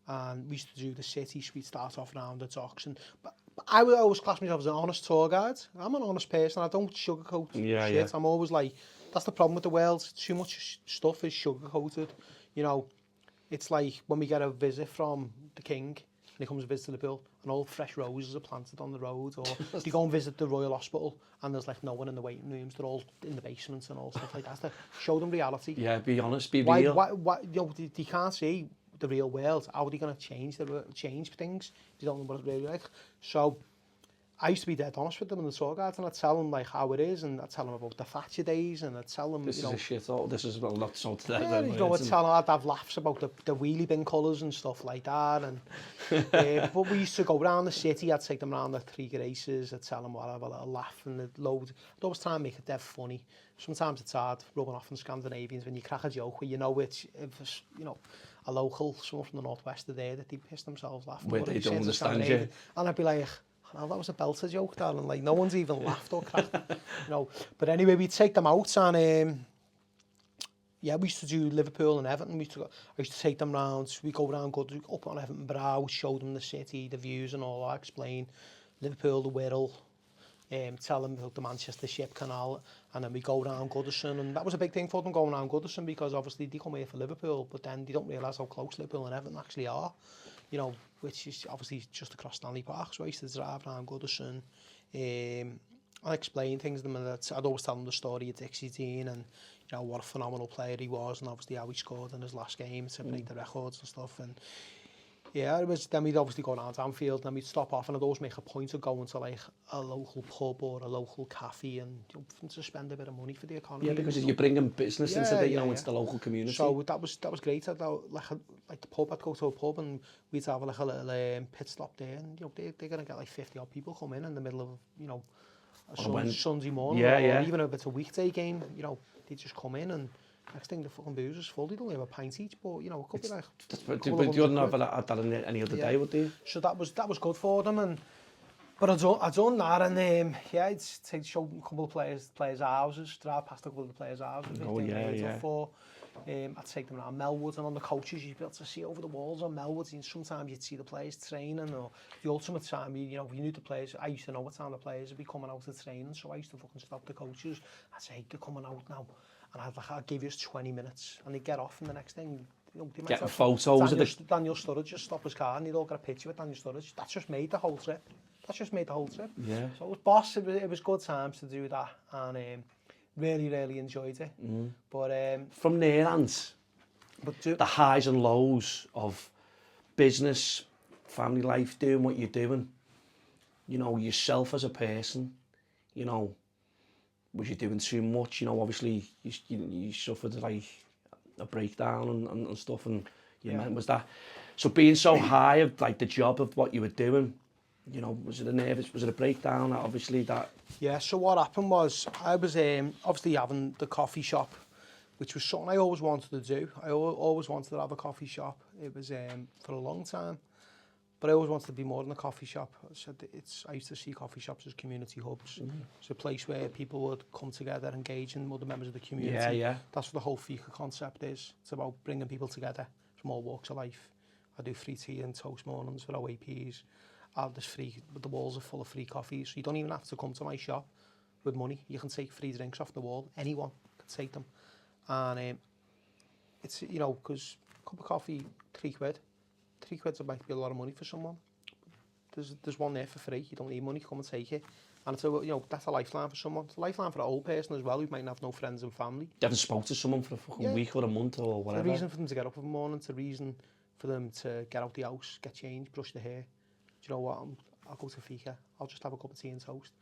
And we used to do the city. So we'd start off around the docks, but I would always class myself as an honest tour guide. I'm an honest person. I don't sugarcoat shit. Yeah. I'm always like, that's the problem with the world. Too much stuff is sugarcoated. You know, it's like when we get a visit from the king, and he comes to visit Liverpool, and all fresh roses are planted on the road, or you go and visit the Royal Hospital, and there's like no one in the waiting rooms. They're all in the basements and all stuff like that. To show them reality. Yeah, be honest, be real. Why, you know, they can't see the real world. How are they going to change things? They don't know what it's really like. So I used to be dead honest with them in the tour guides, and I'd tell them like how it is, and I'd tell them about the Thatcher days, and I'd tell them, this is a shit hole. This is not so to yeah, you know, I'd have laughs about the wheelie bin colours and stuff like that, and but we used to go around the city. I'd take them around the 3 Graces. I'd tell them what, I'd have a little laugh, and they'd load. I'd always try and make it dead funny. Sometimes it's hard rubbing off on Scandinavians when you crack a joke where you know it's you know, a local, someone from the northwest are there, that they piss themselves laughing. Where they don't understand you. And I'd be like, oh, that was a belter joke, darling. Like, no one's even laughed or cracked. You know. But anyway, we'd take them out, and yeah, we used to do Liverpool and Everton. I used to take them round. We go round, go up on Everton Brow, show them the city, the views and all that, explain Liverpool, the Wirral, tell them about the Manchester Ship Canal, and then we go round Goodison, and that was a big thing for them, going round Goodison, because obviously they come here for Liverpool, but then they don't realise how close Liverpool and Everton actually are, you know, which is obviously just across Stanley Park. So I used to drive round Goodison, and explain things to them, and I'd always tell them the story of Dixie Dean, and you know what a phenomenal player he was, and obviously how he scored in his last game to break the records and stuff. And yeah, it was, then we'd obviously go down to Anfield, and then we'd stop off, and I'd always make a point of going to like a local pub or a local cafe, and you know, to spend a bit of money for the economy. Yeah, because you're bringing business into the, you know, into the local community. So that was great. I'd like the pub, I'd go to a pub, and we'd have like a little pit stop there, and you know, they're going to get like 50 odd people come in the middle of, you know, a Sunday morning, or even if it's a weekday game, you know, they just come in, and next thing the fucking booze is full. They don't have a pint each, but you know, it could be like. But you wouldn't have that any other day, would you? So that was good for them, but I'd done that, and yeah, I'd show a couple of players' houses, drive past a couple of the players' houses. Oh yeah. I'd take them around Melwood, and on the coaches you'd be able to see over the walls on Melwood, and sometimes you'd see the players training, or the ultimate time, you know, if you knew the players, I used to know what time the players would be coming out to training, so I used to fucking stop the coaches. I'd say, they're coming out now, and I'd give you 20 minutes, and they'd get off, and the next thing, you know, they might get photos of the... Daniel Sturridge just stop his car, and they'd all get a picture with Daniel Sturridge. That's just made the whole trip. Yeah. So it was boss, it was good times to do that, and really enjoyed it. But from there, Ant, the highs and lows of business, family life, doing what you're doing, you know, yourself as a person, you know, was you doing too much? You know, obviously you suffered like a breakdown and stuff, and was that, so being so high of like the job of what you were doing, you know, was it a breakdown? Obviously that. Yeah, so what happened was, I was obviously having the coffee shop, which was something I always wanted to do. I always wanted to have a coffee shop. It was for a long time, but I always wanted to be more than a coffee shop. I used to see coffee shops as community hubs. It's a place where people would come together, engage in other members of the community. Yeah. That's what the whole Fika concept is. It's about bringing people together from all walks of life. I do free tea and toast mornings for OAPs. The walls are full of free coffees, so you don't even have to come to my shop with money. You can take free drinks off the wall. Anyone can take them, and it's, you know, because a cup of coffee, £3, £3 might be a lot of money for someone. There's one there for free. You don't need money, come and take it. And it's that's a lifeline for someone. It's a lifeline for an old person as well who might have no friends and family. You haven't spoke to someone for a fucking week or a month or whatever. It's a reason for them to get up in the morning. It's a reason for them to get out the house, get changed, brush their hair. Do you know what? I'll go to Fika. I'll just have a cup of tea and toast.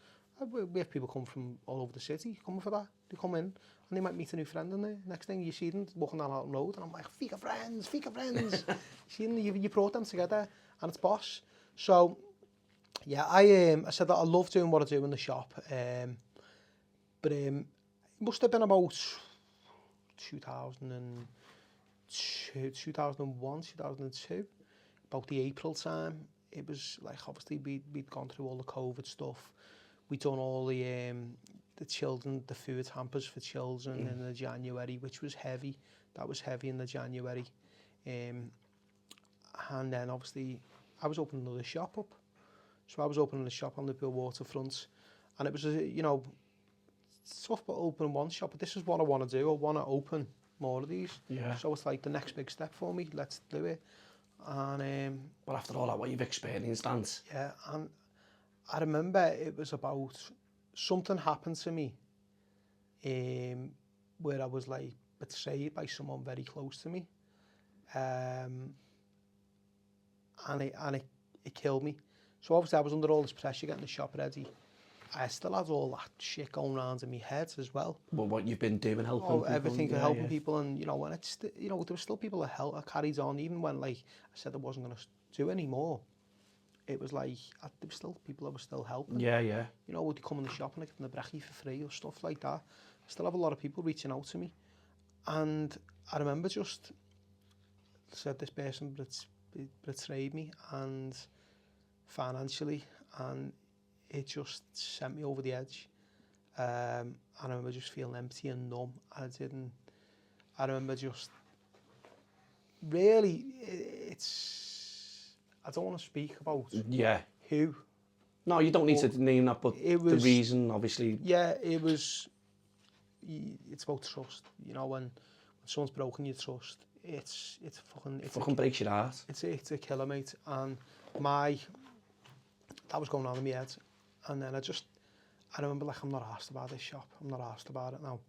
We have people come from all over the city coming for that. They come in and they might meet a new friend in there. Next thing you see them walking down Alton Road and I'm like, Fika friends, Fika friends. You see them, you brought them together and it's boss. So, yeah, I said that I love doing what I do in the shop. But it must have been about 2002, 2002, about the April time. It was like, obviously we'd gone through all the COVID stuff. We'd done all the children, the food hampers for children in the January, which was heavy. That was heavy in the January. And then obviously I was opening another shop up. So I was opening a shop on the Liverpool waterfront. And it was, it's tough but opening one shop, but this is what I want to do. I want to open more of these. Yeah. So it's like the next big step for me. Let's do it. And but after all that, what you've experienced, Ant. Yeah, and I remember it was about something happened to me where I was like betrayed by someone very close to me. And it killed me. So obviously I was under all this pressure getting the shop ready. I still had all that shit going around in my head as well. Well, what you've been doing, helping people? Everything, helping people, and and it's there were still people that carried on even when like I said I wasn't going to do anymore. It was like there were still people that were still helping. Yeah, yeah. Would you come in the shop and I give them the brekkie for free or stuff like that. I still have a lot of people reaching out to me, and I remember just said this person betrayed me and financially, and it just sent me over the edge. And I remember just feeling empty and numb. I remember just really, I don't want to speak about who. No, you don't need to name that, but the reason, obviously. Yeah, it's about trust. When someone's broken your trust, it fucking breaks your heart. It's a killer, mate. And that was going on in my head. And then I remember like, I'm not asked about this shop. I'm not asked about it now.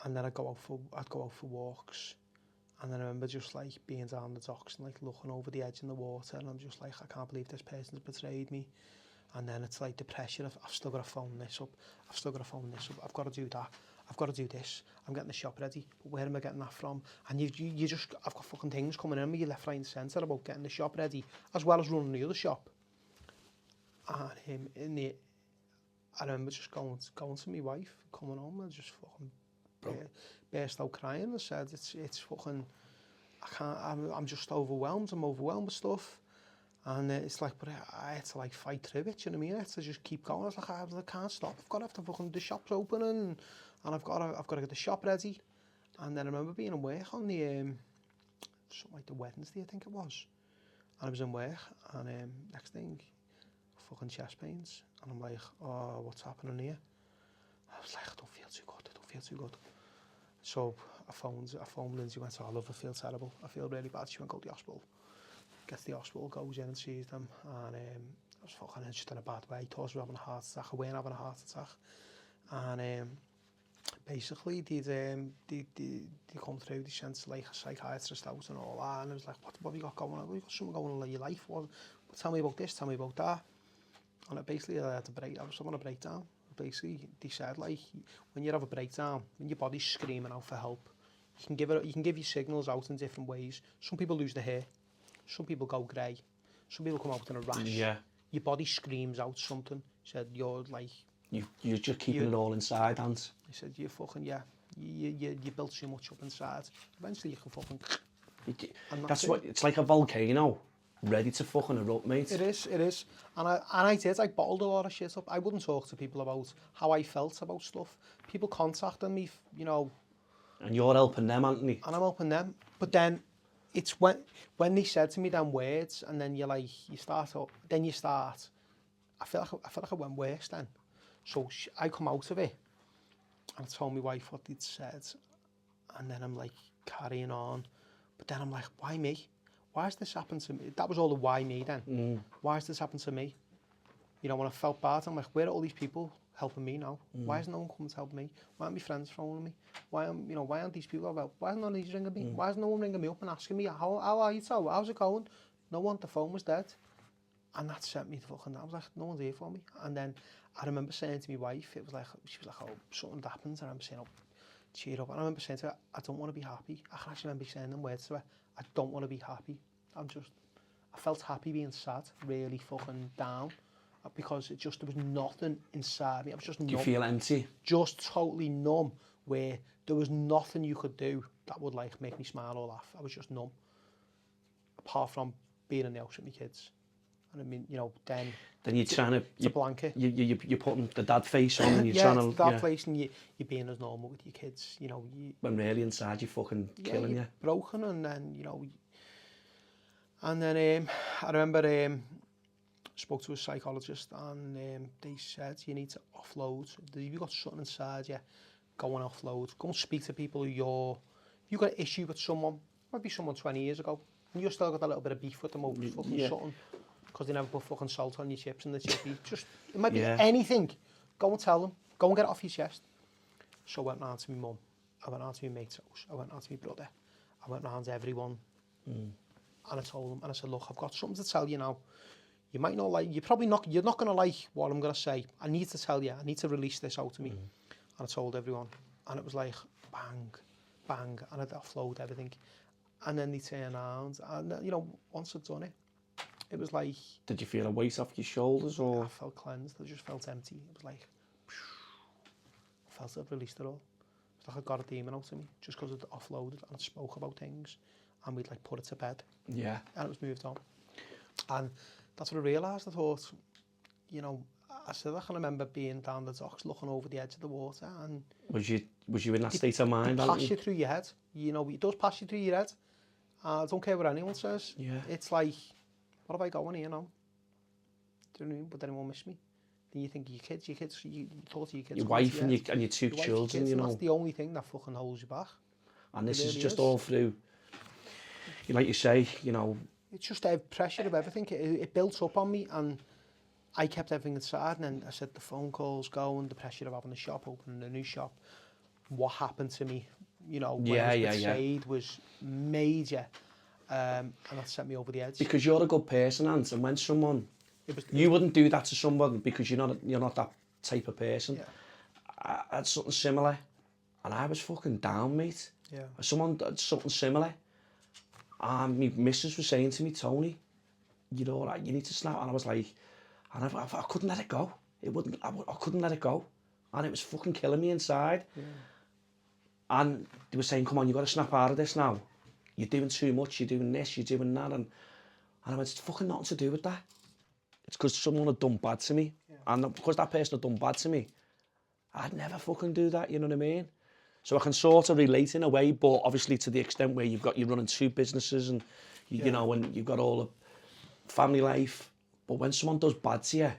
And then I'd go out for walks. And then I remember just like being down the docks and like looking over the edge in the water. And I'm just like, I can't believe this person's betrayed me. And then it's like the pressure of, I've still got to phone this up. I've got to do that. I've got to do this. I'm getting the shop ready. But where am I getting that from? And you just, I've got fucking things coming in me left, right and centre about getting the shop ready, as well as running the other shop. And I remember just going to my wife, coming home and just fucking burst out crying. I said, it's fucking, I'm just overwhelmed. I'm overwhelmed with stuff. And it's like, but I had to like fight through it, you know what I mean? I had to just keep going. I was like, I can't stop. I've got to have the fucking, the shop's opening and I've got to get the shop ready. And then I remember being in work on the, something like the Wednesday, I think it was. And I was in work and next thing, fucking chest pains. And I'm like, oh, what's happening here? I was like, I don't feel too good. So I phoned Lindsay, went, oh, love, I feel terrible. I feel really bad. She went, go to the hospital. Gets to the hospital, goes in and sees them. And I was fucking just in a bad way. Thought I was having a heart attack. I weren't having a heart attack. And basically, they come through, they sent like a psychiatrist out and all that. And I was like, what have you got going on? Well, you got something going on in your life. Well, tell me about this, tell me about that. And I basically had to I was having a breakdown. Basically, they said like, when you have a breakdown, when your body's screaming out for help, you can give your signals out in different ways. Some people lose their hair, some people go grey, some people come out in a rash. Yeah. Your body screams out something. He said, you're like, you're just keeping it all inside, Ant. He said, you fucking, you built too much up inside. Eventually you can fucking. That's what it's like, a volcano ready to fucking erupt, mate. It is. And I bottled a lot of shit up. I wouldn't talk to people about how I felt about stuff. People contacted me, And you're helping them, Anthony. And I'm helping them. But then it's when they said to me them words, and then I feel like I went worse then. So I come out of it and I told my wife what they'd said, and then I'm like carrying on. But then I'm like, why me? why has this happened to me? That was all the why me then. Why has this happened to me? You know, when I felt bad, I'm like, where are all these people helping me now? Why is no one coming to help me? Why aren't my friends phoning me? Why aren't these people about? Why aren't none of these ringing me? Why is no one ringing me up and asking me, how are you, so? How's it going? No one, the phone was dead. And that sent me to fucking, I was like, no one's here for me. And then I remember saying to my wife, she was like, oh, something happened. And I remember saying, oh, cheer up. And I remember saying to her, I don't want to be happy. I can actually remember saying them words to her. I don't want to be happy. I felt happy being sad, really fucking down. Because there was nothing inside me. I was just numb. Do you feel empty? Just totally numb, where there was nothing you could do that would like make me smile or laugh. I was just numb. Apart from being in the house with my kids. And I mean, you know, then you're trying to... It's a blanket. You're putting the dad face on and you're trying to... Yeah, dad face, and you're being as normal with your kids, you know. When really inside you're fucking killing you. Broken, and then, you know... And then I remember... spoke to a psychologist, and they said you need to offload. If you've got something inside you, go and offload. Go and speak to people who you've got an issue with someone, might be someone 20 years ago, and you've still got a little bit of beef with them over fucking something, because they never put fucking salt on your chips and the chippy. Just, it might be anything. Go and tell them. Go and get it off your chest. So I went round to my mum. I went round to my mate's house. I went round to my brother. I went round to everyone. And I told them, and I said, look, I've got something to tell you now. You might not like, you're not going to like what I'm going to say. I need to tell you, I need to release this out of me. And I told everyone. And it was like, bang, bang. And I'd offload everything. And then they turn around. And, you know, once I'd done it, it was like... Did you feel a weight off your shoulders, or...? I felt cleansed. I just felt empty. It was like... I felt I'd released it all. It was like I got a demon out of me, just because I'd offloaded and spoke about things. And we'd, like, put it to bed. Yeah. And it was moved on. And... that's what I realised. I thought, you know, I said I can remember being down the docks looking over the edge of the water, and... Was you in that state of mind? It pass you through your head. You know, it does pass you through your head. I don't care what anyone says. Yeah. It's like, what have I going here now? Do you know what I mean? Would anyone miss me? Then you think your kids, you thought of your kids. Your wife and your two children, you know. That's the only thing that fucking holds you back. And this is just all through, like you say, you know... It's just a pressure of everything. It built up on me, and I kept everything inside. And then I said the phone calls going, the pressure of having a shop, opening a new shop. What happened to me, you know, when I was betrayed was major. And that sent me over the edge. Because you're a good person, Ant, and when someone... you wouldn't do that to someone because you're not that type of person. Yeah. I had something similar, and I was fucking down, mate. Yeah. Someone had something similar. And my missus was saying to me, Tony, you know, like, you need to snap. And I was like, and I couldn't let it go. I couldn't let it go. And it was fucking killing me inside. Yeah. And they were saying, come on, you got to snap out of this now. You're doing too much, you're doing this, you're doing that. And I went, it's fucking nothing to do with that. It's because someone had done bad to me. Yeah. And because that person had done bad to me, I'd never fucking do that, you know what I mean? So I can sort of relate in a way, but obviously to the extent where you're running two businesses and, you know, and you've got all the family life. But when someone does bad to you,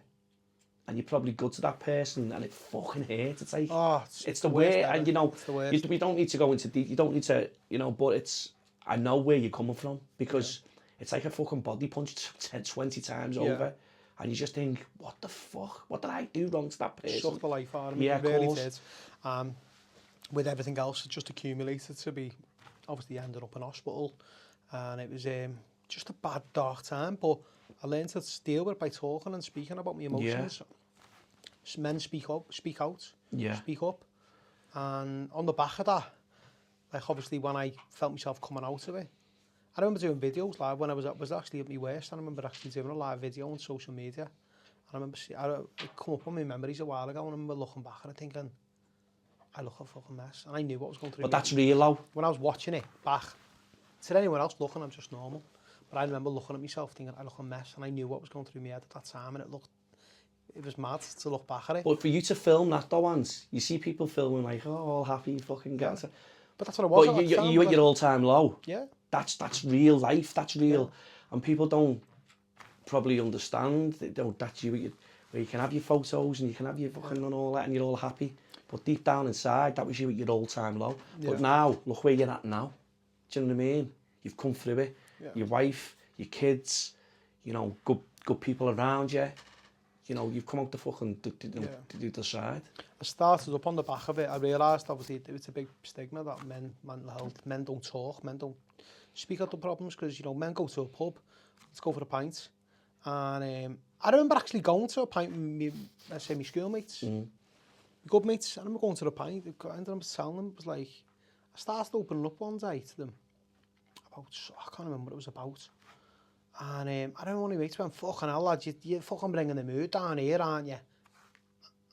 and you're probably good to that person, and it fucking hurts. It's like, it's the way, and you know, we don't need to go into you don't need to, you know, but I know where you're coming from, because it's like a fucking body punch 20 times over. And you just think, what the fuck? What did I do wrong to that person? Sucked the life out of me. Yeah, of really did. With everything else, it just accumulated to be, obviously ended up in hospital, and it was just a bad, dark time, but I learned to deal with it by talking and speaking about my emotions. Yeah. Men speak out, speak up, and on the back of that, like obviously when I felt myself coming out of it, I remember doing videos live when I was actually at my worst. I remember actually doing a live video on social media, and I remember it come up on my memories a while ago, and I remember looking back and thinking, I look a fucking mess, and I knew what was going through. But that's real, though. When I was watching it back, to anyone else looking, I'm just normal. But I remember looking at myself thinking, I look a mess, and I knew what was going through my head at that time, and it was mad to look back at it. But for you to film that, though, Ant, you see people filming like, oh, all happy, fucking guys. Yeah. But that's what it was. But you at your all-time low. Yeah. That's real life. That's real, and people don't probably understand. That's you where you can have your photos and you can have your fucking and all that, and you're all happy. But deep down inside, that was you at your all-time low. Yeah. But now, look where you're at now. Do you know what I mean? You've come through it. your wife, your kids, you know, good people around you. You know, you've come out the fucking the other side. I started up on the back of it. I realised obviously it's a big stigma that mental health, men don't talk, men don't speak out the problems because, you know, men go to a pub, let's go for a pint. And I remember actually going to a pint with me, let's say my schoolmates, my good mates. I remember going to the pint, I ended up telling them, it was like, I started opening up one day to them about, I can't remember what it was about. And I don't want to mates went, fucking hell lad, you're fucking bringing the mood down here, aren't you?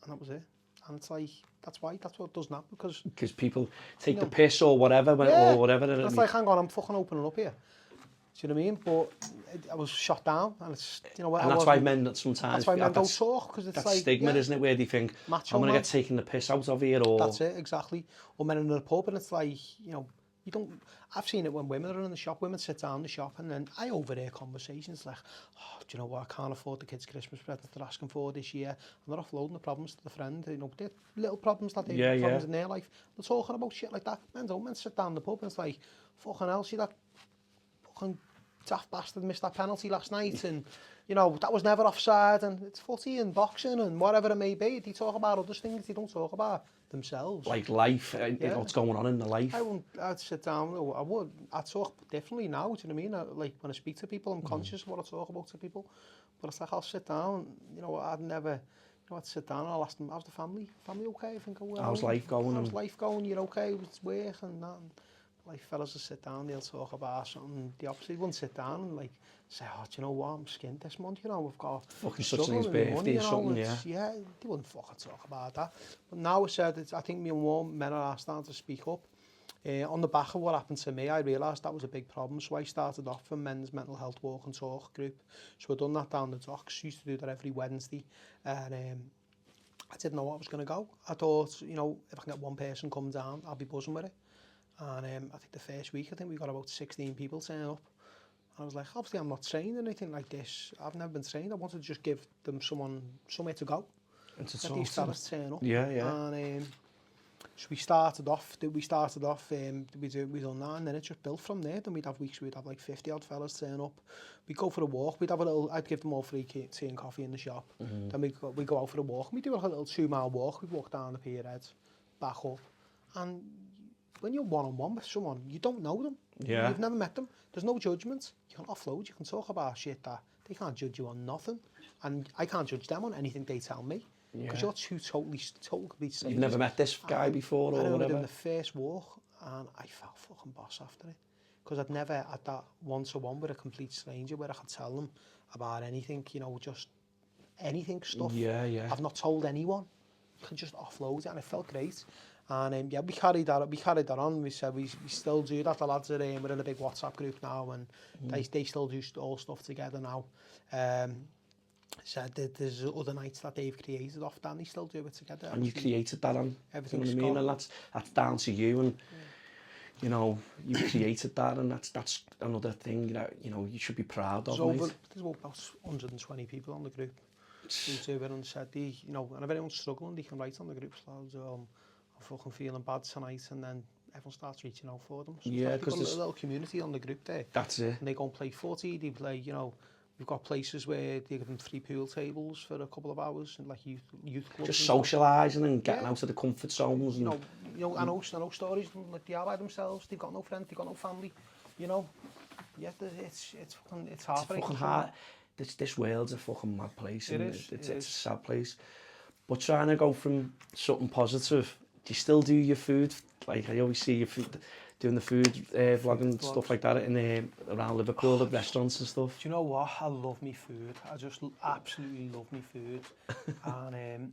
And that was it. And it's like, that's what it does now, because people take the piss or whatever, or whatever. It's like, hang on, I'm fucking opening up here. Do you know what I mean? But I was shot down, and it's, you know, and that's why men sometimes. That's why men don't talk, because it's like stigma, isn't it? Where they think, macho I'm gonna man. get taken the piss out of here, or that's it exactly. Or men in the pub, and it's like, you know, you don't. I've seen it when women are in the shop. Women sit down in the shop, and then I overhear conversations like, "Oh, do you know what? I can't afford the kids' Christmas presents they're asking for this year." And they're offloading the problems to the friend. You know, they're little problems that they have problems in their life. They're talking about shit like that. Men don't. Men sit down in the pub, and it's like, fucking hell, see that fucking daft bastard missed that penalty last night, and you know that was never offside, and it's footy and boxing and whatever it may be. They talk about other things. They don't talk about themselves. Like life, what's going on in the life. I'd sit down. I'd talk differently now. Do you know what I mean? Like when I speak to people, I'm conscious of what I talk about to people. But it's like I'll sit down. You know, I'd sit down and I'll ask them, how's the family? Family okay? I think, how's life going? How's life going? You're okay with work and that? And like fellas will sit down, they'll talk about something the opposite. They wouldn't sit down and like say, oh, do you know what, I'm skinned this month, you know, we've got fucking such things birthday or something, yeah, they wouldn't fucking talk about that. But now I think me and more men are starting to speak up. On the back of what happened to me, I realised that was a big problem, so I started off a men's mental health walk and talk group. So I'd done that down the docks, used to do that every Wednesday, and I didn't know what I was going to go. I thought, you know, if I can get one person come down, I'll be buzzing with it. And I think the first week, we got about 16 people turn up. And I was like, obviously I'm not trained in anything like this. I've never been trained. I wanted to just give them somewhere to go. And to let these fellas turn up. Yeah. And so we started off, we done that, and then it just built from there. Then we'd have weeks, we'd have like 50 odd fellas turn up. We'd go for a walk, I'd give them all free tea and coffee in the shop. Then we'd go out for a walk, and we'd do like a little 2-mile walk. We'd walk down the pier head, back up. And when you're one-on-one with someone, you don't know them. Yeah. You've never met them. There's no judgment. You can offload, you can talk about shit that they can't judge you on nothing. And I can't judge them on anything they tell me. Because you're two totally strangers. You've never met this guy before or whatever? I remember doing the first walk and I felt fucking boss after it. Because I'd never had that one-to-one with a complete stranger where I could tell them about anything, you know, just anything stuff. Yeah. I've not told anyone. You can just offload it, and it felt great. And we carried that on. We said we still do that. The lads are we're in a big WhatsApp group now, and they still do all stuff together now. Said that there's other nights that they've created off that, and they still do it together. And you created that on everything's, you know what I mean? And that's down to you, and you know, you created that, and that's another thing that, you know, you should be proud of. There's about 120 people on the group who do it, and said you know, and if anyone's struggling, they can write on the group slides, I'm fucking feeling bad tonight, and then everyone starts reaching out for them. So because there's a little community on the group there. That's it. And they go and play footy, they play, you know, we've got places where they give them free pool tables for a couple of hours, and like youth clubs. Just socialising and getting out of the comfort zones. And you know, I know stories like they are by themselves. They've got no friends, they've got no family. You know, it's heartbreaking. It's fucking hard. This world's a fucking mad place. It's a sad place. But trying to go from something positive, do you still do your food? Like I always see your food, doing the food vlogging stuff like that in around Liverpool, the restaurants and stuff. Do you know what? I love me food. I just absolutely love me food. And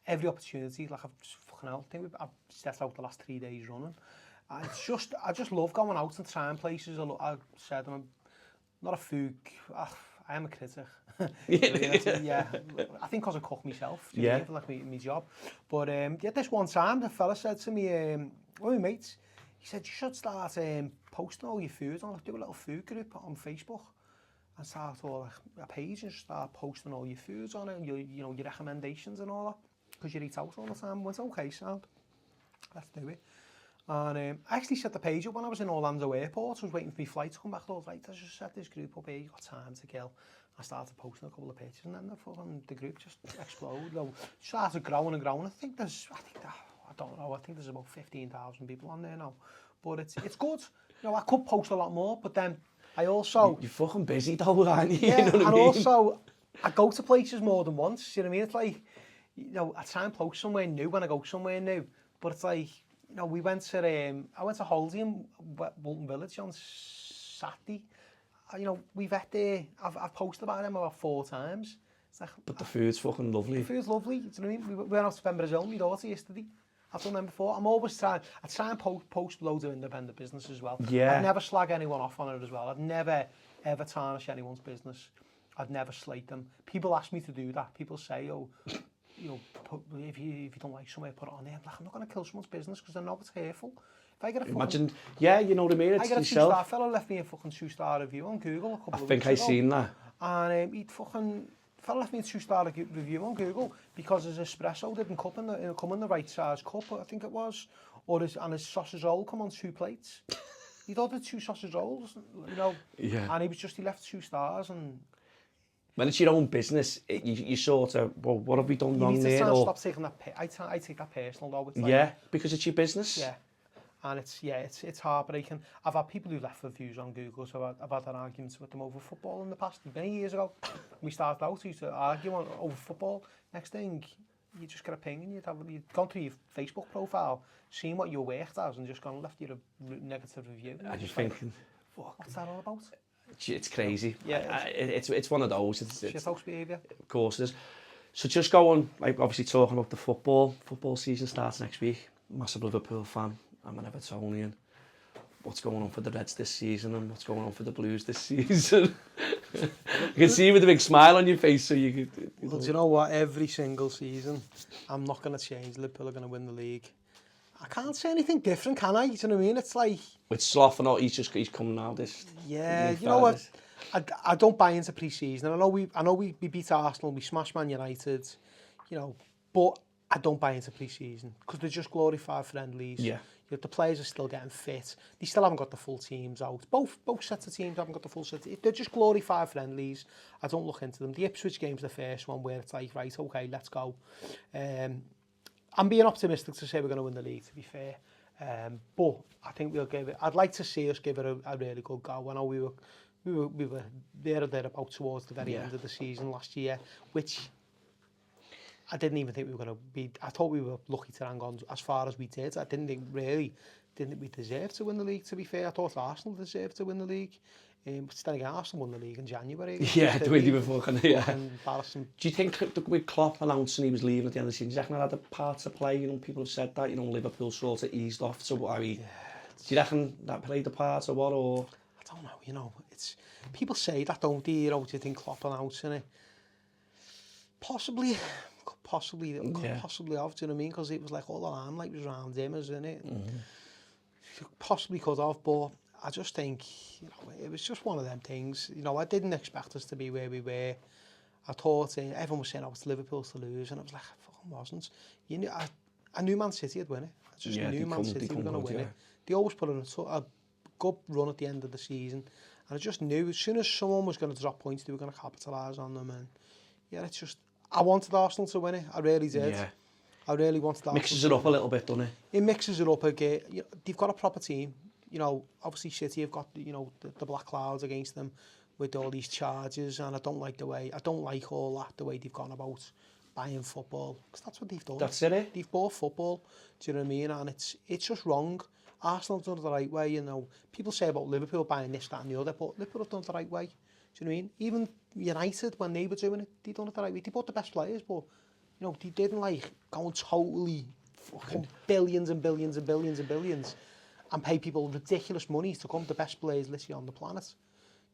every opportunity, like I've set out the last 3 days running. I just love going out and trying places. I said I'm not a food. I am a critic. Yeah, I think because I cook myself. I like my job. But this one time the fella said to me, one of my mates, he said you should start posting all your food on, do a little food group on Facebook, and start a page and start posting all your foods on it, and you know your recommendations and all that, because you eat out all the time. I went, okay, sound, let's do it. And I actually set the page up when I was in Orlando Airport. I was waiting for my flight to come back. I thought, right, I just set this group up here. You got time to kill. I started posting a couple of pictures, and then the group just exploded. Started growing and growing. I think there's about 15,000 people on there now. But it's good. You know, I could post a lot more, but then I also... You're fucking busy though, aren't you? Yeah, you know what I mean? Also, I go to places more than once. You know what I mean? It's like, you know, I try and post somewhere new when I go somewhere new. But it's like, you know, I went to Holdy in Bolton Village on Saturday. You know, we've had there, I've posted about them about 4 times. It's like, but the food's fucking lovely. The food's lovely, do you know what I mean? We went out to Brazil, my daughter, yesterday. I've done them before. I try and post loads of independent business as well. Yeah. I'd never slag anyone off on it as well. I'd never, ever tarnish anyone's business. I'd never slate them. People ask me to do that. People say, oh, you know, if you don't like somewhere, put it on there. I'm like, I'm not going to kill someone's business because I know it's hateful. If I get a Imagine, yeah, you know what I mean? It's I got a yourself. 2-star fella left me a fucking 2-star review on Google a couple of weeks ago. I think I seen that. And fella left me a 2-star review on Google because his espresso didn't come in the right size cup, I think it was, and his sausage roll come on 2 plates. He'd ordered 2 sausage rolls, you know, Yeah. and he left 2 stars. And when it's your own business, you sort of, well, what have we done wrong there? You need to stop taking that. I take that personal though. It's like, yeah, because it's your business. Yeah. And it's heartbreaking. I've had people who left reviews on Google, so I've had arguments with them over football in the past. Many years ago, we started out, we used to argue over football. Next thing, you just get a ping and you'd gone through your Facebook profile, seen what you worked as, and just gone and left you a negative review. I just thinking, fuck, what's that all about? It's crazy. Yeah, it's one of those. It's shithouse behaviour. Of course it is. So just going, like obviously talking about the football season starts next week. Massive Liverpool fan. I'm an Evertonian. What's going on for the Reds this season and what's going on for the Blues this season? You can see with a big smile on your face, so you could... Well, do you know what? Every single season, I'm not going to change. Liverpool are going to win the league. I can't say anything different, can I? Do you know what I mean? It's like... With Slough and all, he's coming now this... Yeah, you know what? I don't buy into pre-season. I know we beat Arsenal, we smashed Man United, you know, but I don't buy into pre-season because they're just glorified friendlies. Yeah. You know, the players are still getting fit. They still haven't got the full teams out. Both sets of teams haven't got the full set. They're just glorified friendlies. I don't look into them. The Ipswich game's the first one where it's like, right, okay, let's go. I'm being optimistic to say we're going to win the league, to be fair. But I think we'll give it... I'd like to see us give it a really good go. I know we were there or thereabout towards the very end of the season last year, which... I didn't even think we were going to be... I thought we were lucky to hang on as far as we did. I didn't think we deserved to win the league, to be fair. I thought Arsenal deserved to win the league. But then again, Arsenal won the league in January. Yeah, the way they were fucking... Yeah. Embarrassing. Do you think with Klopp announcing he was leaving at the end of the season, do you reckon that had a part to play? You know, people have said that, you know, Liverpool sort of eased off. So, I mean, do you reckon that played a part or what? Or... I don't know, you know. It's people say that, don't they? You know, do you think Klopp announcing it? Possibly have, do you know what I mean? Because it was like all the limelight was around him, isn't it? Possibly could have, but I just think, you know, it was just one of them things. You know, I didn't expect us to be where we were. I thought everyone was saying, oh, it's Liverpool to lose, and I was like, I fucking wasn't. You knew, I knew Man City would win it. I just knew Man City were going to win it. They always put in a good run at the end of the season, and I just knew as soon as someone was going to drop points, they were going to capitalise on them. And yeah, it's just... I wanted Arsenal to win it. I really did. Yeah. I really wanted Arsenal. Mixes it up a little bit, doesn't it? It mixes it up again. You know, they've got a proper team. You know, obviously City have got, you know, the black clouds against them with all these charges, and I don't like all that, the way they've gone about buying football, because that's what they've done. That's it. They've bought football. Do you know what I mean? And it's just wrong. Arsenal have done it the right way. You know, people say about Liverpool buying this, that, and the other, but Liverpool have done it the right way. Do you know what I mean? Even United, when they were doing it, they done it the right way. They bought the best players, but, you know, they didn't like go and totally fucking billions and billions and billions and billions and pay people ridiculous money to come, the best players literally on the planet.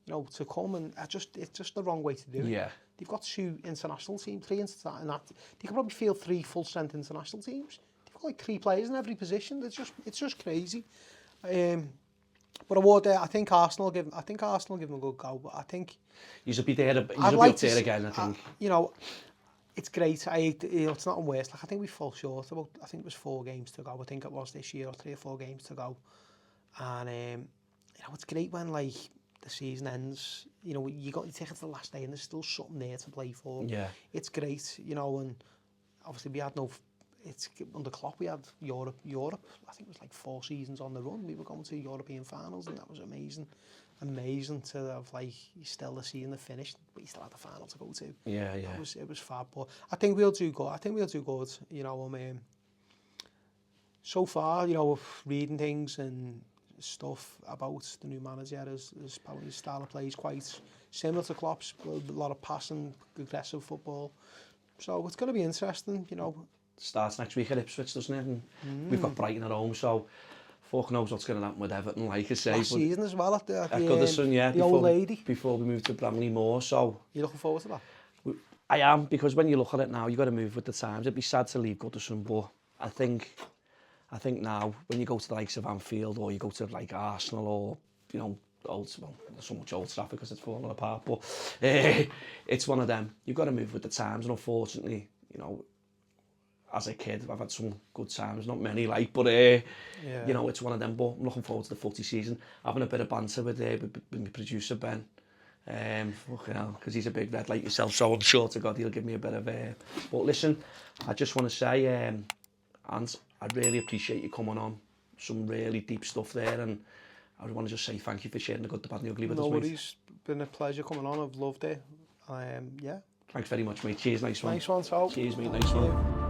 You know, to come and it's just the wrong way to do it. Yeah. They've got 2 international teams, 3 and that. They could probably field 3 full-strength international teams. They've got like 3 players in every position. It's just crazy. But I think Arsenal give them a good go. But I think you should be there. You should be up there again. I think. You know, It's great. It's not on worst. Like, I think we fall short about, I think it was 4 games to go. I think it was this year, or 3 or 4 games to go. And, it's great when, like, the season ends, you take it to the last day and there's still something there to play for. Yeah. It's great, and obviously we had under Klopp we had Europe. I think it was like 4 seasons on the run. We were going to European finals and that was amazing to have, like, you still the season finished, but you still had the final to go to. Yeah. It was fab, but I think we'll do good. So far, reading things and stuff about the new manager, his style of play is quite similar to Klopp's, a lot of passing, aggressive football. So it's going to be interesting, Starts next week at Ipswich, doesn't it? And we've got Brighton at home, so fuck knows what's going to happen with Everton, like I say. Last season as well at the Goodison, yeah, the old lady. Before we move to Bramley Moor, so... You looking forward to that? I am, because when you look at it now, you've got to move with the times. It'd be sad to leave Goodison, but I think now, when you go to the likes of Anfield, or you go to, like, Arsenal, or, there's so much Old Trafford because it's falling apart, but it's one of them. You've got to move with the times, and unfortunately, as a kid, I've had some good times, not many, like, but, it's one of them, but I'm looking forward to the footy season, having a bit of banter with my producer, Ben, fucking hell, because he's a big red like yourself, so I'm sure to God he'll give me a bit of, but listen, I just want to say, Ant, I really appreciate you coming on, some really deep stuff there, and I want to just say thank you for sharing the good, the bad and the ugly with us, mate. No worries, been a pleasure coming on, I've loved it, yeah. Thanks very much, mate, cheers, nice one. Nice one, so. Cheers, mate, nice one.